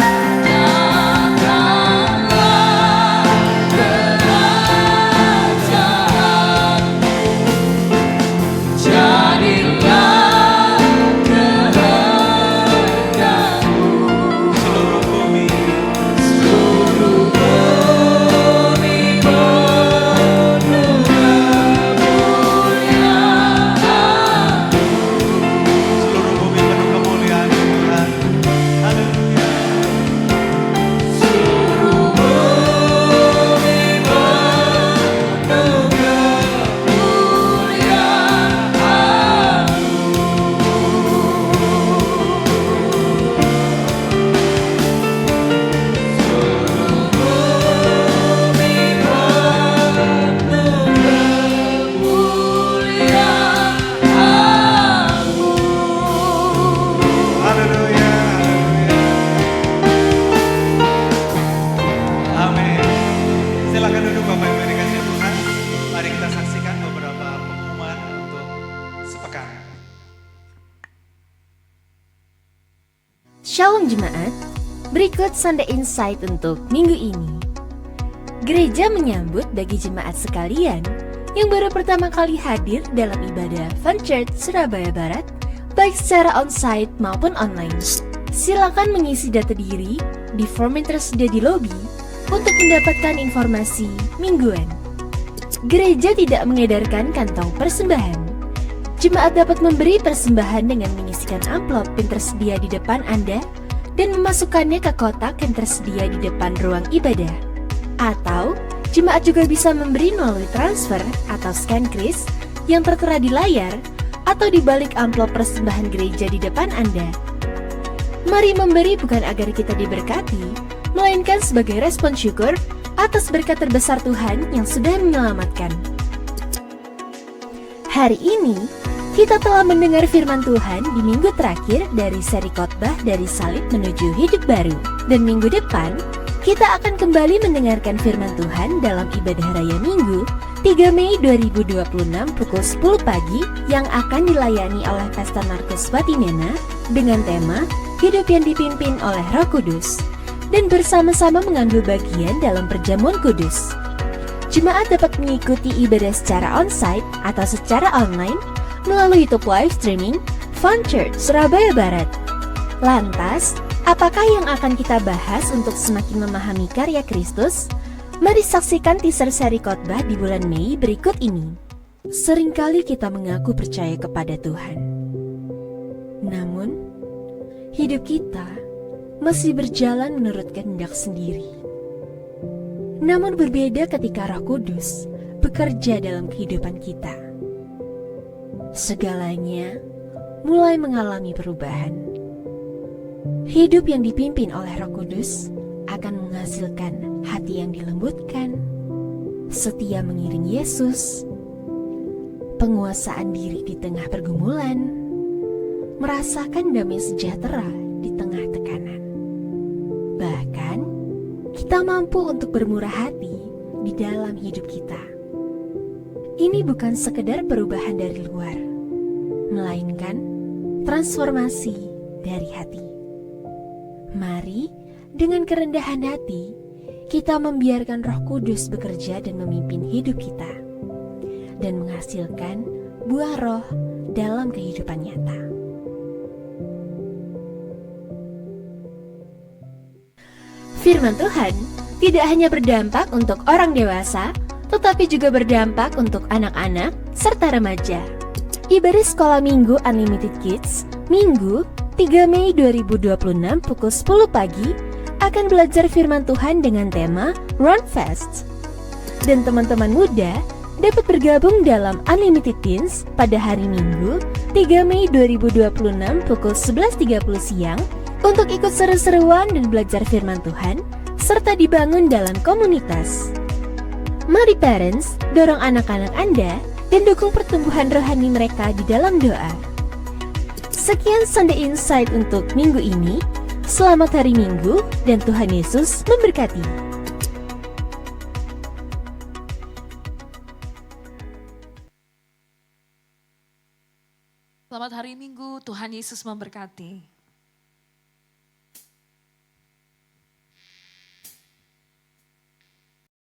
Shalom Jemaat, berikut Sunday Insight untuk minggu ini. Gereja menyambut bagi jemaat sekalian yang baru pertama kali hadir dalam ibadah Fun Church Surabaya Barat, baik secara onsite maupun online. Silakan mengisi data diri di form yang tersedia di lobi untuk mendapatkan informasi mingguan. Gereja tidak mengedarkan kantong persembahan. Jemaat dapat memberi persembahan dengan mengisikan amplop yang tersedia di depan Anda dan memasukkannya ke kotak yang tersedia di depan ruang ibadah. Atau, jemaat juga bisa memberi melalui transfer atau scan kris yang tertera di layar atau di balik amplop persembahan gereja di depan Anda. Mari memberi bukan agar kita diberkati, melainkan sebagai respon syukur atas berkat terbesar Tuhan yang sudah menyelamatkan. Hari ini, kita telah mendengar firman Tuhan di minggu terakhir dari seri khotbah dari salib menuju hidup baru. Dan minggu depan, kita akan kembali mendengarkan firman Tuhan dalam ibadah raya Minggu 3 Mei 2026 pukul 10 pagi yang akan dilayani oleh Pastor Markus Watimena dengan tema Hidup yang dipimpin oleh Roh Kudus dan bersama-sama mengambil bagian dalam perjamuan kudus. Jemaat dapat mengikuti ibadah secara onsite atau secara online melalui YouTube live streaming Fun Church Surabaya Barat. Lantas, apakah yang akan kita bahas untuk semakin memahami karya Kristus? Mari saksikan teaser seri khotbah di bulan Mei berikut ini. Seringkali kita mengaku percaya kepada Tuhan. Namun, hidup kita masih berjalan menurut kehendak sendiri. Namun berbeda ketika Roh Kudus bekerja dalam kehidupan kita. Segalanya mulai mengalami perubahan. Hidup yang dipimpin oleh Roh Kudus akan menghasilkan hati yang dilembutkan, setia mengiring Yesus, penguasaan diri di tengah pergumulan, merasakan damai sejahtera di tengah tekanan. Bahkan, kita kita mampu untuk bermurah hati di dalam hidup kita. Ini bukan sekedar perubahan dari luar, melainkan transformasi dari hati. Mari dengan kerendahan hati kita membiarkan Roh Kudus bekerja dan memimpin hidup kita dan menghasilkan buah roh dalam kehidupan nyata. Firman Tuhan tidak hanya berdampak untuk orang dewasa, tetapi juga berdampak untuk anak-anak serta remaja. Ibadah Sekolah Minggu Unlimited Kids, Minggu 3 Mei 2026 pukul 10 pagi akan belajar firman Tuhan dengan tema Run Fast. Dan teman-teman muda dapat bergabung dalam Unlimited Teens pada hari Minggu 3 Mei 2026 pukul 11.30 siang untuk ikut seru-seruan dan belajar firman Tuhan serta dibangun dalam komunitas. Mari parents, dorong anak-anak Anda dan dukung pertumbuhan rohani mereka di dalam doa. Sekian Sunday Insight untuk minggu ini. Selamat hari Minggu dan Tuhan Yesus memberkati. Selamat hari Minggu, Tuhan Yesus memberkati.